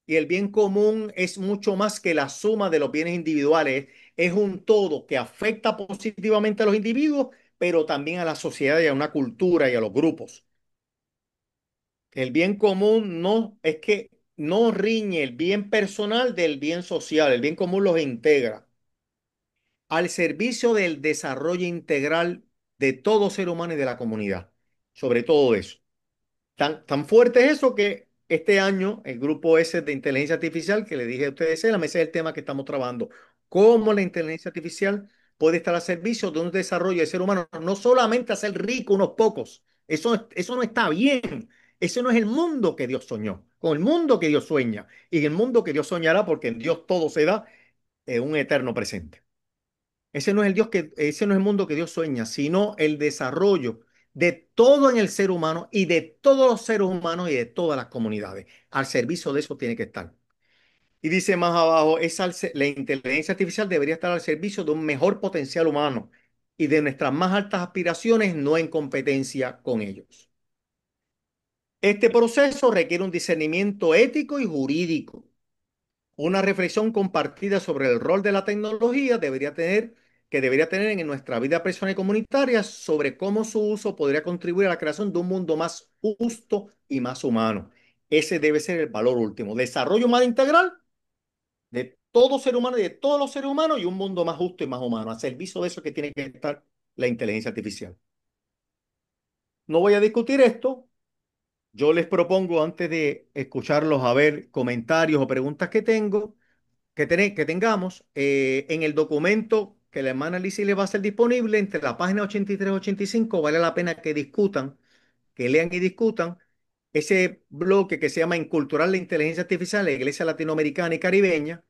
Y el bien común es mucho más que la suma de los bienes individuales, es un todo que afecta positivamente a los individuos, pero también a la sociedad y a una cultura y a los grupos. El bien común no es que no riñe el bien personal del bien social, el bien común los integra al servicio del desarrollo integral de todo ser humano y de la comunidad, sobre todo eso. Tan fuerte es eso que este año el grupo ese de inteligencia artificial que le dije a ustedes, la mesa es el tema que estamos trabajando. Cómo la inteligencia artificial puede estar al servicio de un desarrollo del ser humano, no solamente hacer rico unos pocos. Eso no está bien. Ese no es el mundo que Dios soñó, con el mundo que Dios sueña y el mundo que Dios soñará porque en Dios todo se da en un eterno presente. Ese no es el mundo que Dios sueña, sino el desarrollo de todo en el ser humano y de todos los seres humanos y de todas las comunidades. Al servicio de eso tiene que estar. Y dice más abajo, la inteligencia artificial debería estar al servicio de un mejor potencial humano y de nuestras más altas aspiraciones, no en competencia con ellos. Este proceso requiere un discernimiento ético y jurídico. Una reflexión compartida sobre el rol de la tecnología debería tener en nuestra vida personal y comunitaria sobre cómo su uso podría contribuir a la creación de un mundo más justo y más humano. Ese debe ser el valor último. Desarrollo humano integral de todo ser humano y de todos los seres humanos y un mundo más justo y más humano. A servicio de eso que tiene que estar la inteligencia artificial. No voy a discutir esto. Yo les propongo, antes de escucharlos, a ver comentarios o preguntas que tengamos en el documento que la hermana Lizzie le va a ser disponible entre la página 83 y 85, vale la pena que discutan, que lean y discutan ese bloque que se llama Inculturar la Inteligencia Artificial en la Iglesia Latinoamericana y Caribeña.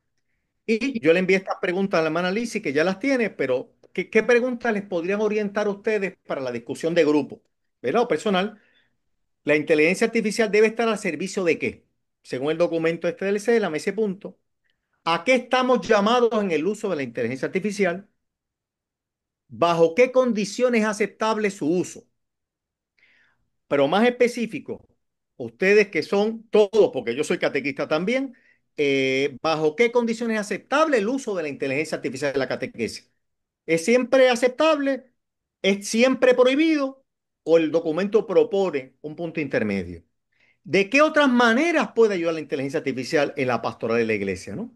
Y yo le envié estas preguntas a la hermana Lizzie, que ya las tiene, pero ¿qué preguntas les podrían orientar a ustedes para la discusión de grupo? ¿Verdad? O personal. La inteligencia artificial debe estar al servicio de qué? Según el documento este del CELAM, ese punto. ¿A qué estamos llamados en el uso de la inteligencia artificial? ¿Bajo qué condiciones es aceptable su uso? Pero más específico, ustedes que son todos, porque yo soy catequista también, ¿bajo qué condiciones es aceptable el uso de la inteligencia artificial en la catequesis? ¿Es siempre aceptable? ¿Es siempre prohibido? ¿O el documento propone un punto intermedio? ¿De qué otras maneras puede ayudar la inteligencia artificial en la pastoral de la iglesia, ¿no?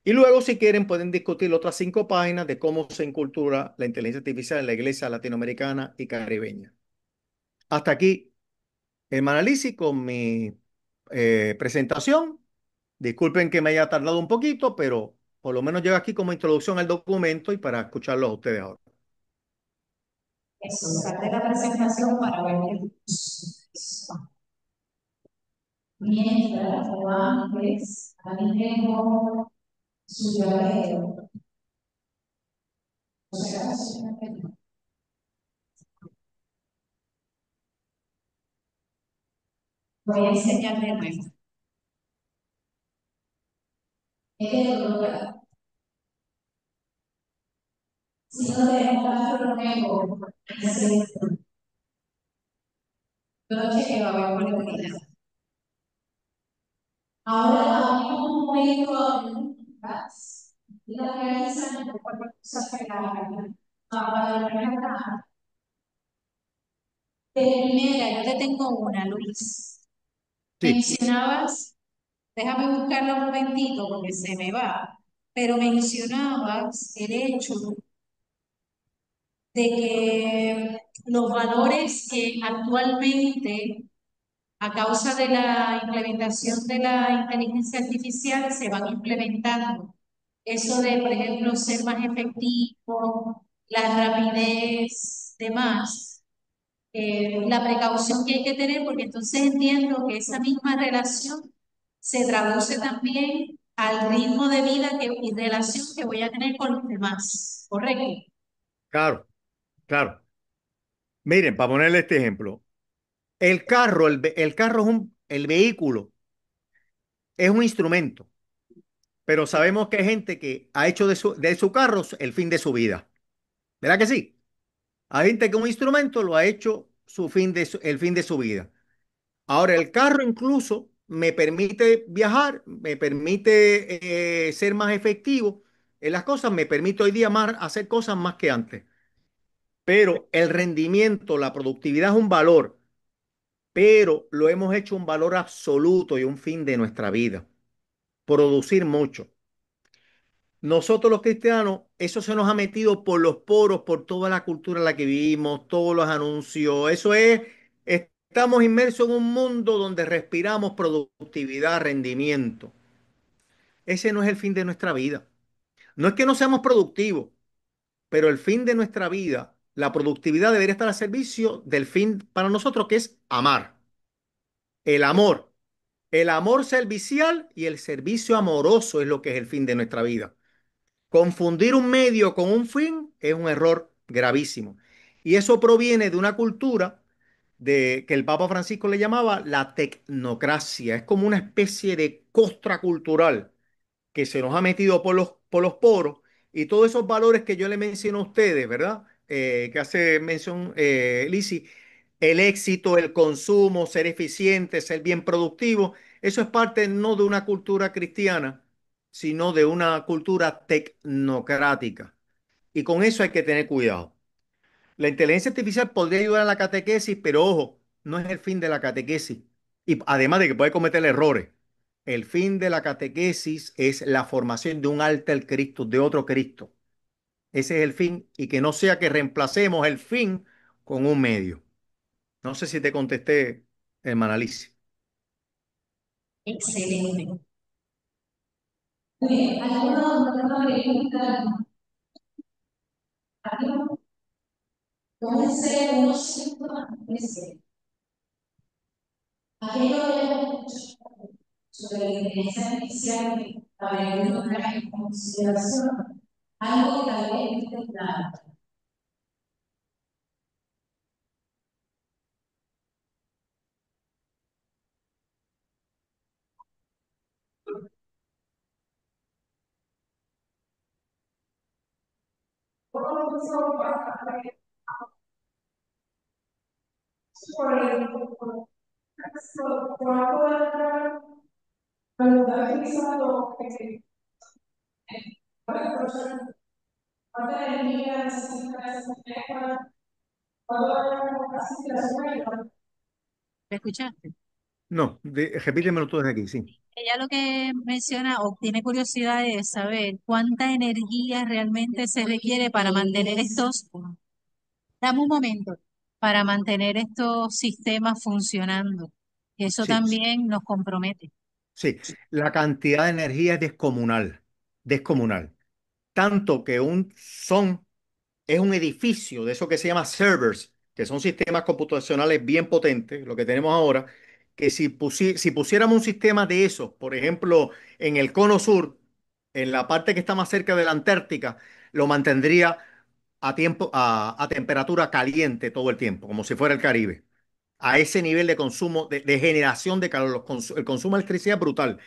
Y luego, si quieren, pueden discutir otras 5 páginas de cómo se incultura la inteligencia artificial en la iglesia latinoamericana y caribeña. Hasta aquí, hermana Lizzy, con mi presentación. Disculpen que me haya tardado un poquito, pero por lo menos llego aquí como introducción al documento y para escucharlos a ustedes ahora. Eso, saqué la presentación para ver el curso. Mientras o antes, también tengo su llavero. O sea, voy a enseñarle nuevo. Este lugar, si no tenemos algo nuevo, es esto. Yo no chequeo a ver cuál es la. Ahora, un momento más. La realizan por cosas pegadas. Ahora, la primera. Primera, yo te tengo una, Luis. Sí, Mencionabas, déjame buscarla un momentito porque se me va, pero mencionabas el hecho de que los valores que actualmente, a causa de la implementación de la inteligencia artificial, se van implementando. Eso de, por ejemplo, ser más efectivo, la rapidez, demás, la precaución que hay que tener, porque entonces entiendo que esa misma relación se traduce también al ritmo de vida y relación que voy a tener con los demás, ¿correcto? Claro, claro. Miren, para ponerle este ejemplo, el carro el vehículo es un instrumento, pero sabemos que hay gente que ha hecho de su carro el fin de su vida. ¿Verdad que sí? Hay gente que un instrumento lo ha hecho el fin de su vida. Ahora, el carro incluso me permite viajar, me permite ser más efectivo en las cosas, me permite hoy día más, hacer cosas más que antes. Pero el rendimiento, la productividad es un valor, pero lo hemos hecho un valor absoluto y un fin de nuestra vida. Producir mucho. Nosotros los cristianos, eso se nos ha metido por los poros, por toda la cultura en la que vivimos, todos los anuncios. Estamos inmersos en un mundo donde respiramos productividad, rendimiento. Ese no es el fin de nuestra vida. No es que no seamos productivos, pero el fin de nuestra vida, la productividad debería estar al servicio del fin para nosotros, que es amar. El amor. El amor servicial y el servicio amoroso es lo que es el fin de nuestra vida. Confundir un medio con un fin es un error gravísimo. Y eso proviene de una cultura que el Papa Francisco le llamaba la tecnocracia. Es como una especie de costra cultural que se nos ha metido por los poros y todos esos valores que yo le menciono a ustedes, ¿verdad? Que hace mención Lisi, el éxito, el consumo, ser eficiente, ser bien productivo, eso es parte no de una cultura cristiana, sino de una cultura tecnocrática. Y con eso hay que tener cuidado. La inteligencia artificial podría ayudar a la catequesis, pero ojo, no es el fin de la catequesis. Y además de que puede cometer errores. El fin de la catequesis es la formación de un alter Cristo, de otro Cristo. Ese es el fin y que no sea que reemplacemos el fin con un medio. No sé si te contesté, hermana Alicia. Excelente. Bien, ¿alguna otra pregunta? ¿Cómo ser unos síntomas de ser? Aquello de sobre la inteligencia artificial que para que uno trae en consideración algo que tal vez no esté claro. ¿Me escuchaste? No, repítemelo tú desde aquí, sí. Ella lo que menciona o tiene curiosidad de saber cuánta energía realmente se requiere para mantener estos, dame un momento, para mantener estos sistemas funcionando. Eso Sí, también nos compromete. sí. La cantidad de energía es descomunal, descomunal. Tanto que es un edificio de eso que se llama servers, que son sistemas computacionales bien potentes, lo que tenemos ahora, que si pusiéramos un sistema de esos, por ejemplo, en el cono sur, en la parte que está más cerca de la Antártica, lo mantendría a temperatura caliente todo el tiempo, como si fuera el Caribe. A ese nivel de consumo, de generación de calor, el consumo de electricidad es brutal.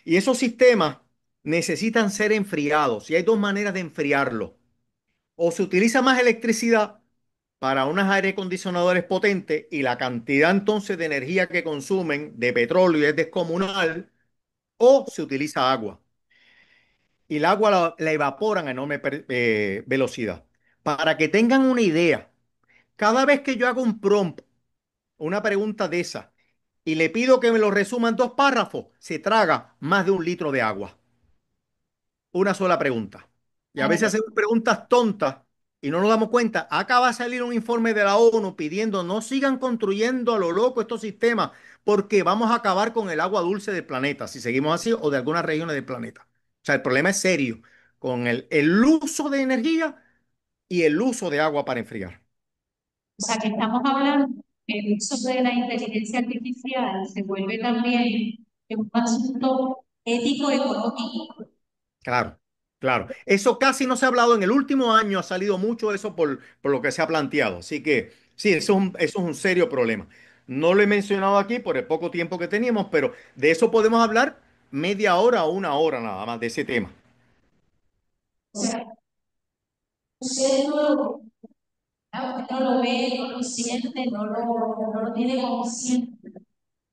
Y esos sistemas necesitan ser enfriados. Y hay dos maneras de enfriarlo. O se utiliza más electricidad para unos aire acondicionadores potentes y la cantidad entonces de energía que consumen de petróleo es descomunal, o se utiliza agua. Y el agua la evaporan a enorme velocidad. Para que tengan una idea, cada vez que yo hago un prompt, una pregunta de esa, y le pido que me lo resuma en dos párrafos, se traga más de un litro de agua. Una sola pregunta. Y a veces hacemos preguntas tontas y no nos damos cuenta. Acaba de salir un informe de la ONU pidiendo no sigan construyendo a lo loco estos sistemas porque vamos a acabar con el agua dulce del planeta si seguimos así o de algunas regiones del planeta. O sea, el problema es serio con el uso de energía y el uso de agua para enfriar. O sea, que estamos hablando que el uso de la inteligencia artificial se vuelve también un asunto ético-económico. Claro, claro. Eso casi no se ha hablado en el último año, ha salido mucho eso por lo que se ha planteado. Así que sí, eso es un serio problema. No lo he mencionado aquí por el poco tiempo que teníamos, pero de eso podemos hablar media hora o una hora nada más de ese tema. O sea, usted no lo ve, no lo siente, no lo tiene consciente,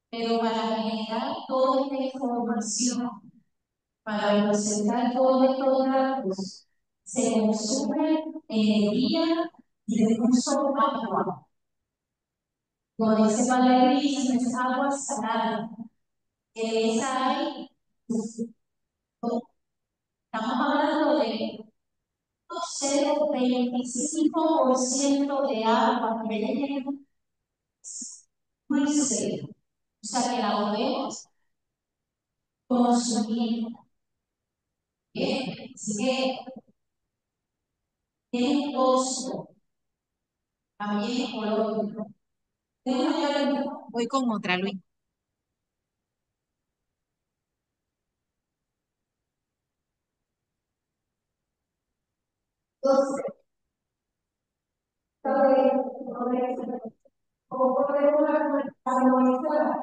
pero para generar toda esta información, para presentar todos estos datos, se consume energía y recursos agua. Con ese vale gris es agua salada. Esa hay, estamos hablando de 0,25% de agua que tenemos muy serio. O sea que la podemos consumir. Bien, así que tiene un costo también ecológico. Voy con otra, Luis. Entonces, como podemos armonizar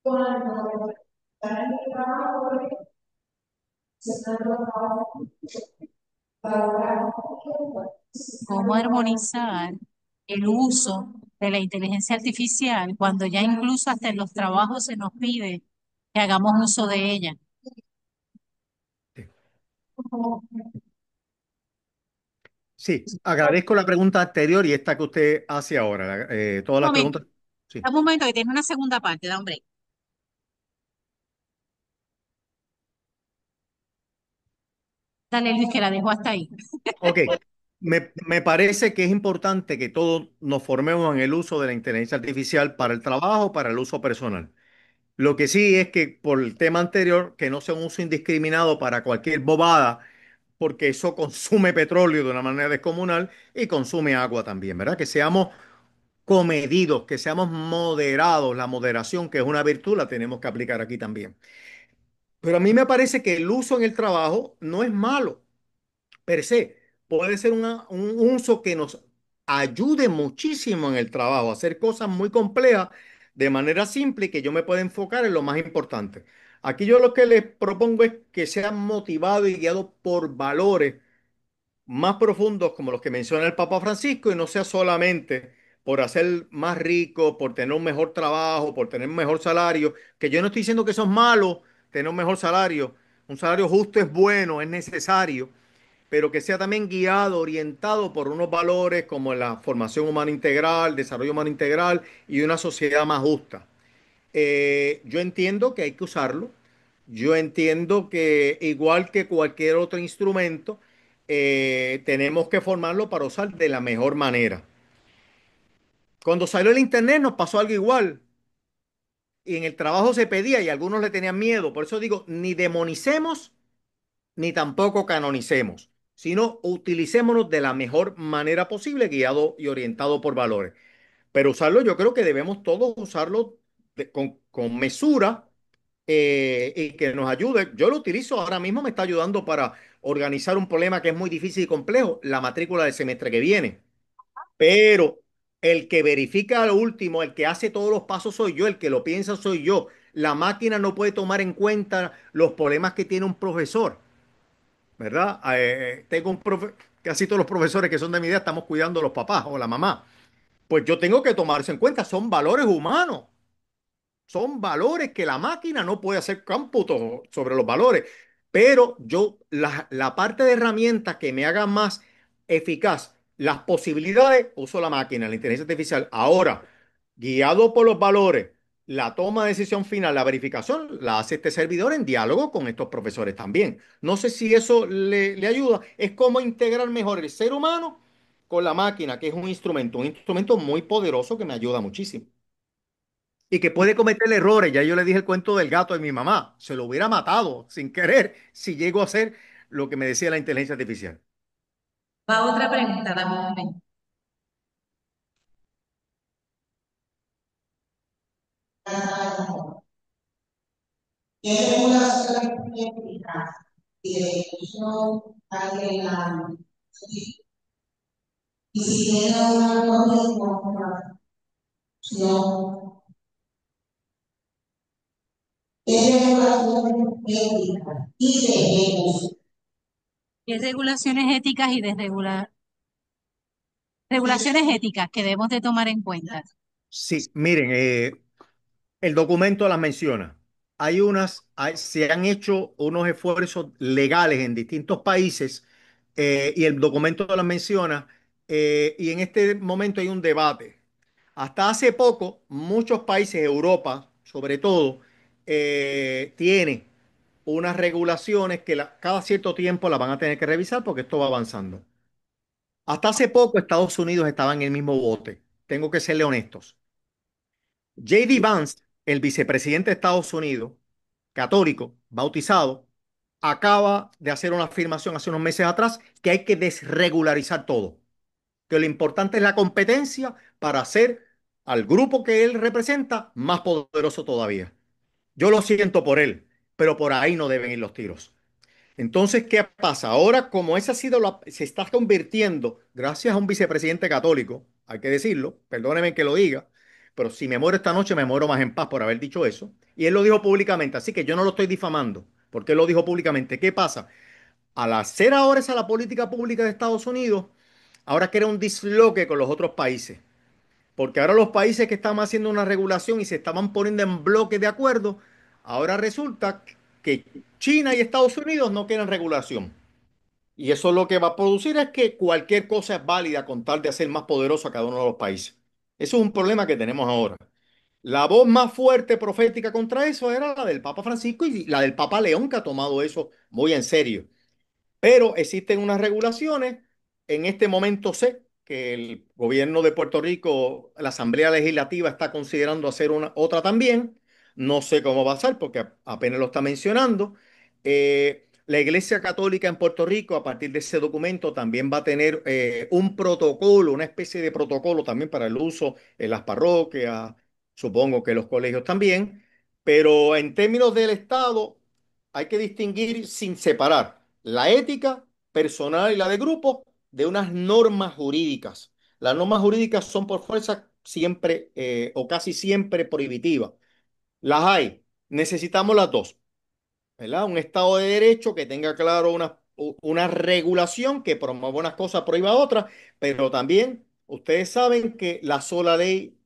cuando para el trabajo se está trabajando para cómo armonizar el uso de la inteligencia artificial cuando ya incluso hasta en los trabajos se nos pide que hagamos uso de ella. Sí. Sí, agradezco la pregunta anterior y esta que usted hace ahora. Todas Un las momento, preguntas. Sí. un momento que tiene una segunda parte, da hombre. Dale, Luis, que la dejo hasta ahí. Ok. Me parece que es importante que todos nos formemos en el uso de la inteligencia artificial para el trabajo, para el uso personal. Lo que sí es que por el tema anterior, que no sea un uso indiscriminado para cualquier bobada, porque eso consume petróleo de una manera descomunal y consume agua también, ¿verdad? Que seamos comedidos, que seamos moderados. La moderación, que es una virtud, la tenemos que aplicar aquí también. Pero a mí me parece que el uso en el trabajo no es malo per se. Puede ser un uso que nos ayude muchísimo en el trabajo, a hacer cosas muy complejas de manera simple y que yo me pueda enfocar en lo más importante. Aquí yo lo que les propongo es que sean motivados y guiados por valores más profundos como los que menciona el Papa Francisco y no sea solamente por hacer más rico, por tener un mejor trabajo, por tener un mejor salario, que yo no estoy diciendo que eso es malo, tener un salario justo es bueno, es necesario, pero que sea también guiado, orientado por unos valores como la formación humana integral, desarrollo humano integral y una sociedad más justa. Yo entiendo que hay que usarlo. Yo entiendo que igual que cualquier otro instrumento, tenemos que formarlo para usar de la mejor manera. Cuando salió el Internet nos pasó algo igual. Y en el trabajo se pedía y algunos le tenían miedo. Por eso digo, ni demonicemos ni tampoco canonicemos, sino utilicémonos de la mejor manera posible, guiado y orientado por valores. Pero usarlo, yo creo que debemos todos usarlo con mesura y que nos ayude. Yo lo utilizo ahora mismo, me está ayudando para organizar un problema que es muy difícil y complejo, la matrícula del semestre que viene. Pero el que verifica lo último, el que hace todos los pasos soy yo, el que lo piensa soy yo. La máquina no puede tomar en cuenta los problemas que tiene un profesor, ¿verdad? Tengo casi todos los profesores que son de mi edad estamos cuidando a los papás o la mamá. Pues yo tengo que tomarse en cuenta, son valores humanos. Son valores que la máquina no puede hacer cómputo sobre los valores. Pero yo, la parte de herramientas que me haga más eficaz las posibilidades, uso la máquina, la inteligencia artificial. Ahora, guiado por los valores, la toma de decisión final, la verificación, la hace este servidor en diálogo con estos profesores también. No sé si eso le ayuda. Es como integrar mejor el ser humano con la máquina, que es un instrumento muy poderoso que me ayuda muchísimo. y que puede cometer errores. Ya yo le dije el cuento del gato de mi mamá. Se lo hubiera matado sin querer si llego a hacer lo que me decía la inteligencia artificial. Va otra pregunta, dame un momento. ¿Qué regulaciones éticas y de inclusión hay en la y si tiene una norma no es regulaciones éticas y de ejecución? ¿Qué regulaciones éticas y regulaciones éticas que debemos de tomar en cuenta? Sí, miren, el documento las menciona. Se han hecho unos esfuerzos legales en distintos países y el documento las menciona y en este momento hay un debate. Hasta hace poco, muchos países, Europa sobre todo, tiene unas regulaciones que cada cierto tiempo las van a tener que revisar porque esto va avanzando. Hasta hace poco Estados Unidos estaba en el mismo bote. Tengo que serle honestos. J.D. Vance, el vicepresidente de Estados Unidos, católico, bautizado, acaba de hacer una afirmación hace unos meses atrás que hay que desregularizar todo, que lo importante es la competencia para hacer al grupo que él representa más poderoso todavía. Yo lo siento por él, pero por ahí no deben ir los tiros. Entonces, ¿qué pasa? Ahora, como esa ha sido se está convirtiendo, gracias a un vicepresidente católico, hay que decirlo, perdónenme que lo diga, pero si me muero esta noche, me muero más en paz por haber dicho eso. Y él lo dijo públicamente, así que yo no lo estoy difamando, porque él lo dijo públicamente. ¿Qué pasa? Al hacer ahora esa la política pública de Estados Unidos, ahora crea un disloque con los otros países. Porque ahora los países que estaban haciendo una regulación y se estaban poniendo en bloque de acuerdo, ahora resulta que China y Estados Unidos no quieren regulación. Y eso lo que va a producir es que cualquier cosa es válida con tal de hacer más poderoso a cada uno de los países. Eso es un problema que tenemos ahora. La voz más fuerte profética contra eso era la del Papa Francisco y la del Papa León, que ha tomado eso muy en serio. Pero existen unas regulaciones. En este momento sé que el gobierno de Puerto Rico, la Asamblea Legislativa está considerando hacer otra también. No sé cómo va a ser porque apenas lo está mencionando. La Iglesia Católica en Puerto Rico, a partir de ese documento, también va a tener un protocolo, una especie de protocolo también para el uso en las parroquias, supongo que los colegios también. Pero en términos del Estado, hay que distinguir sin separar la ética personal y la de grupo de unas normas jurídicas. Las normas jurídicas son por fuerza siempre o casi siempre prohibitivas. Las hay. Necesitamos las dos, ¿verdad? Un Estado de Derecho que tenga claro una regulación que promueva unas cosas, prohíba otras, pero también ustedes saben que la sola ley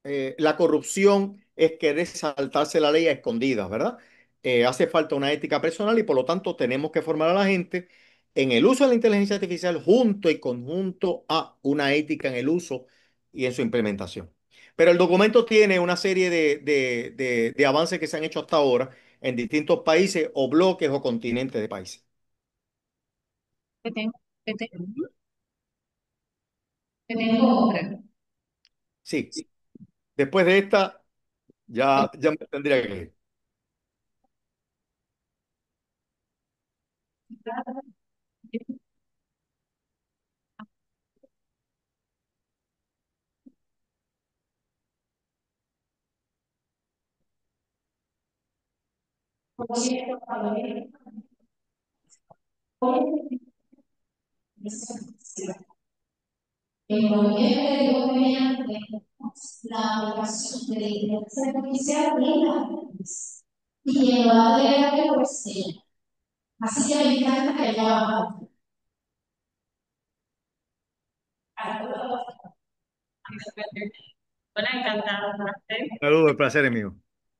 la corrupción es querer saltarse la ley a escondidas, ¿verdad? Hace falta una ética personal y por lo tanto tenemos que formar a la gente en el uso de la inteligencia artificial junto y conjunto a una ética en el uso y en su implementación. Pero el documento tiene una serie de avances que se han hecho hasta ahora en distintos países o bloques o continentes de países. Te tengo, te te- te tengo otra. Sí, después de esta ya me tendría que ir. En noviembre de 2020, la aplicación de la inteligencia artificial en las redes y en la área de cuestión. Así que me encanta que haya bajado. Hola, encantada por usted. Saludos, el placer es mío.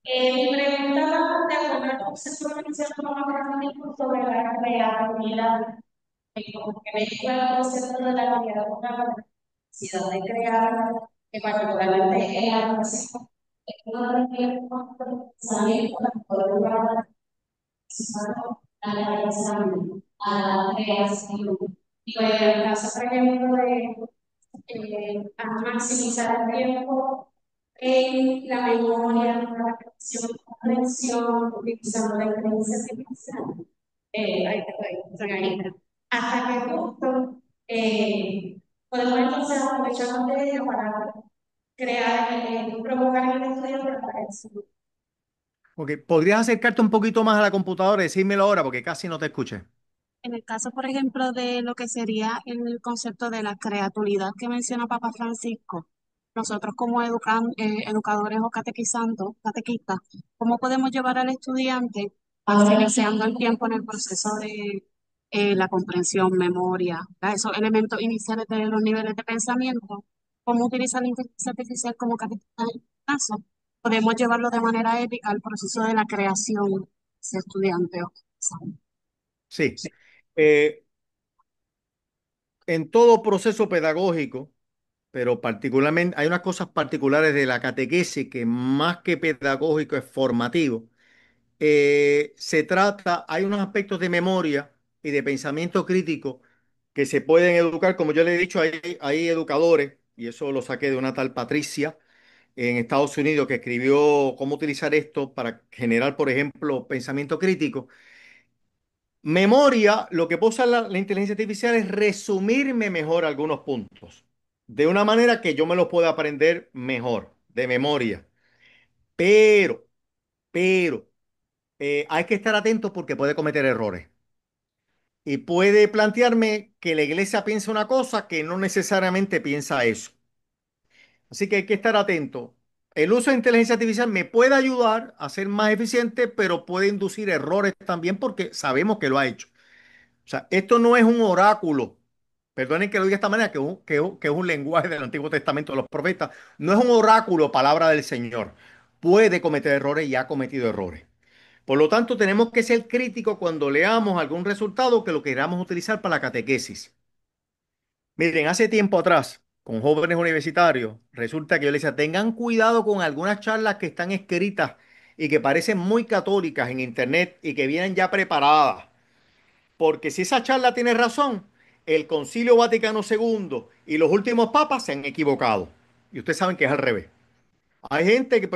Mi pregunta va de acuerdo al concepto que mencionó académico sobre la creatividad. Como que me dijo el concepto de la creatividad como la capacidad de crear, que particularmente en la educación, es uno de los pensamientos para poder lograr a la pensamiento, a la creación. Y en el caso, por ejemplo, de a maximizar el tiempo en la memoria, la repetición, la comprensión, utilizando la inteligencia artificial. Ahí te puede, organiza. Hasta que justo podemos entonces aprovecharnos de ella para crear, provocar el estudiante para eso. Ok, ¿podrías acercarte un poquito más a la computadora y decírmelo ahora porque casi no te escuché? En el caso, por ejemplo, de lo que sería el concepto de la creatividad que menciona Papa Francisco, nosotros como educadores o catequistas, ¿cómo podemos llevar al estudiante iniciando el tiempo en el proceso de la comprensión, memoria, ¿verdad? Esos elementos iniciales de los niveles de pensamiento? ¿Cómo utilizar la inteligencia artificial como catequista en este caso? Podemos llevarlo de manera ética al proceso de la creación de ese estudiante o Sí. Eh, en todo proceso pedagógico, pero particularmente hay unas cosas particulares de la catequesis que más que pedagógico es formativo. Hay unos aspectos de memoria y de pensamiento crítico que se pueden educar, como yo le he dicho, hay educadores, y eso lo saqué de una tal Patricia en Estados Unidos que escribió cómo utilizar esto para generar, por ejemplo, pensamiento crítico. Memoria, lo que puede usar la inteligencia artificial es resumirme mejor algunos puntos, de una manera que yo me los pueda aprender mejor, de memoria. Pero, pero, hay que estar atento porque puede cometer errores. Y puede plantearme que la iglesia piensa una cosa que no necesariamente piensa eso. Así que hay que estar atento. El uso de inteligencia artificial me puede ayudar a ser más eficiente, pero puede inducir errores también porque sabemos que lo ha hecho. O sea, esto no es un oráculo. Perdonen que lo diga de esta manera, que es un lenguaje del Antiguo Testamento de los profetas. No es un oráculo, palabra del Señor. Puede cometer errores y ha cometido errores. Por lo tanto, tenemos que ser críticos cuando leamos algún resultado que lo queramos utilizar para la catequesis. Miren, hace tiempo atrás, con jóvenes universitarios, resulta que yo les decía, tengan cuidado con algunas charlas que están escritas y que parecen muy católicas en internet y que vienen ya preparadas. Porque si esa charla tiene razón, el Concilio Vaticano II y los últimos papas se han equivocado. Y ustedes saben que es al revés. Hay gente que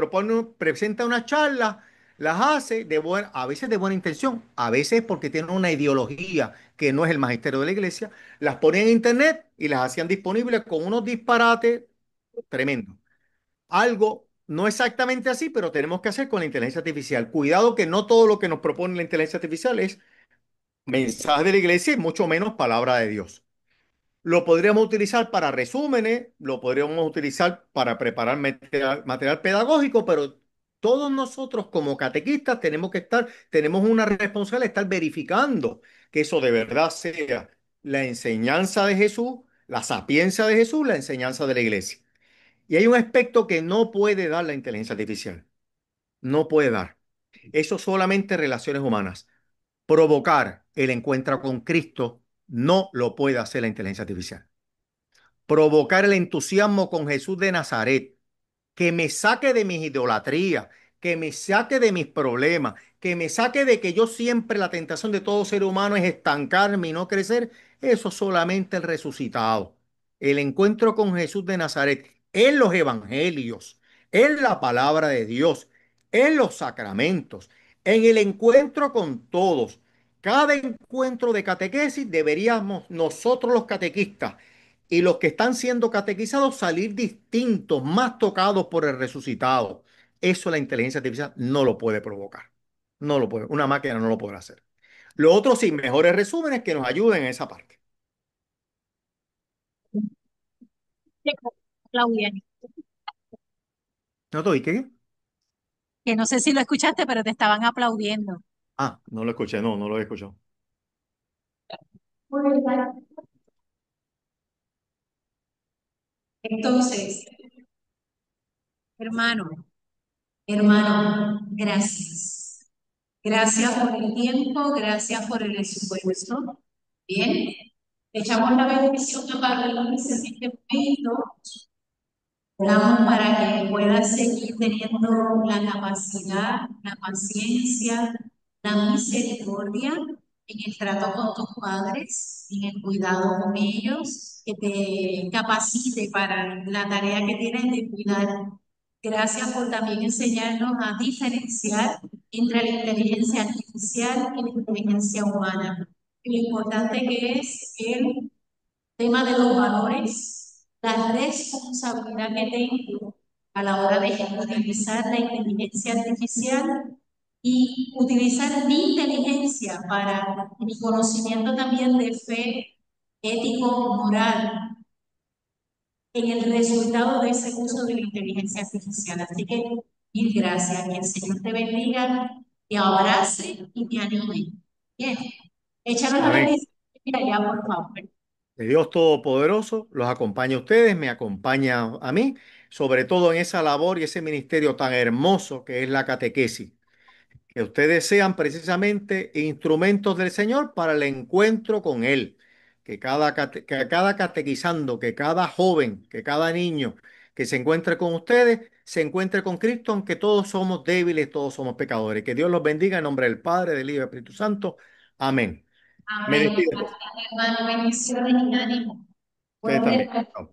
presenta una charla, las hace a veces de buena intención, a veces porque tienen una ideología que no es el magisterio de la iglesia, las ponen en internet y las hacían disponibles con unos disparates tremendos. Algo no exactamente así, pero tenemos que hacer con la inteligencia artificial. Cuidado que no todo lo que nos propone la inteligencia artificial es mensaje de la iglesia y mucho menos palabra de Dios. Lo podríamos utilizar para resúmenes, lo podríamos utilizar para preparar material pedagógico, pero todos nosotros como catequistas tenemos una responsabilidad de estar verificando que eso de verdad sea la enseñanza de Jesús, la sapiencia de Jesús, la enseñanza de la iglesia. Y hay un aspecto que no puede dar la inteligencia artificial, no puede dar. Eso solamente relaciones humanas. Provocar el encuentro con Cristo no lo puede hacer la inteligencia artificial. Provocar el entusiasmo con Jesús de Nazaret, que me saque de mis idolatrías, que me saque de mis problemas, que me saque de que yo siempre la tentación de todo ser humano es estancarme y no crecer, eso solamente el resucitado. El encuentro con Jesús de Nazaret en los evangelios, en la palabra de Dios, en los sacramentos, en el encuentro con todos. Cada encuentro de catequesis deberíamos nosotros los catequistas y los que están siendo catequizados salir distintos, más tocados por el resucitado. Eso la inteligencia artificial no lo puede provocar. No lo puede. Una máquina no lo podrá hacer. Lo otro sí, mejores resúmenes que nos ayuden en esa parte. Claudia, ¿No te oí qué? que no sé si lo escuchaste, pero te estaban aplaudiendo. Ah, no lo escuché, no, no lo he escuchado. Entonces, hermano, hermano, gracias. Gracias por el tiempo, gracias por el esfuerzo. Bien, echamos la bendición a Padre Luis en este momento. Oramos para que pueda seguir teniendo la capacidad, la paciencia, la misericordia en el trato con tus padres, en el cuidado con ellos, que te capacite para la tarea que tienes de cuidar Gracias por también enseñarnos a diferenciar entre la inteligencia artificial y la inteligencia humana. Y lo importante que es el tema de los valores, la responsabilidad que tengo a la hora de utilizar la inteligencia artificial y utilizar mi inteligencia para mi conocimiento también de fe, ético, moral, en el resultado de ese uso de la inteligencia artificial. Así que mil gracias, que el Señor te bendiga, te abrace y te anime. Bien, échanos la Amén. bendición allá, por favor. Que Dios Todopoderoso los acompañe a ustedes, me acompaña a mí, sobre todo en esa labor y ese ministerio tan hermoso que es la catequesis. Que ustedes sean precisamente instrumentos del Señor para el encuentro con Él. Que cada catequizando, que cada joven, que cada niño que se encuentre con ustedes, se encuentre con Cristo, aunque todos somos débiles, todos somos pecadores. Que Dios los bendiga en nombre del Padre, del Hijo y del Espíritu Santo. Amén. Me Amén. despido. Gracias, hermano. Bendiciones y ánimo. Ustedes Buenos también. días. Chao.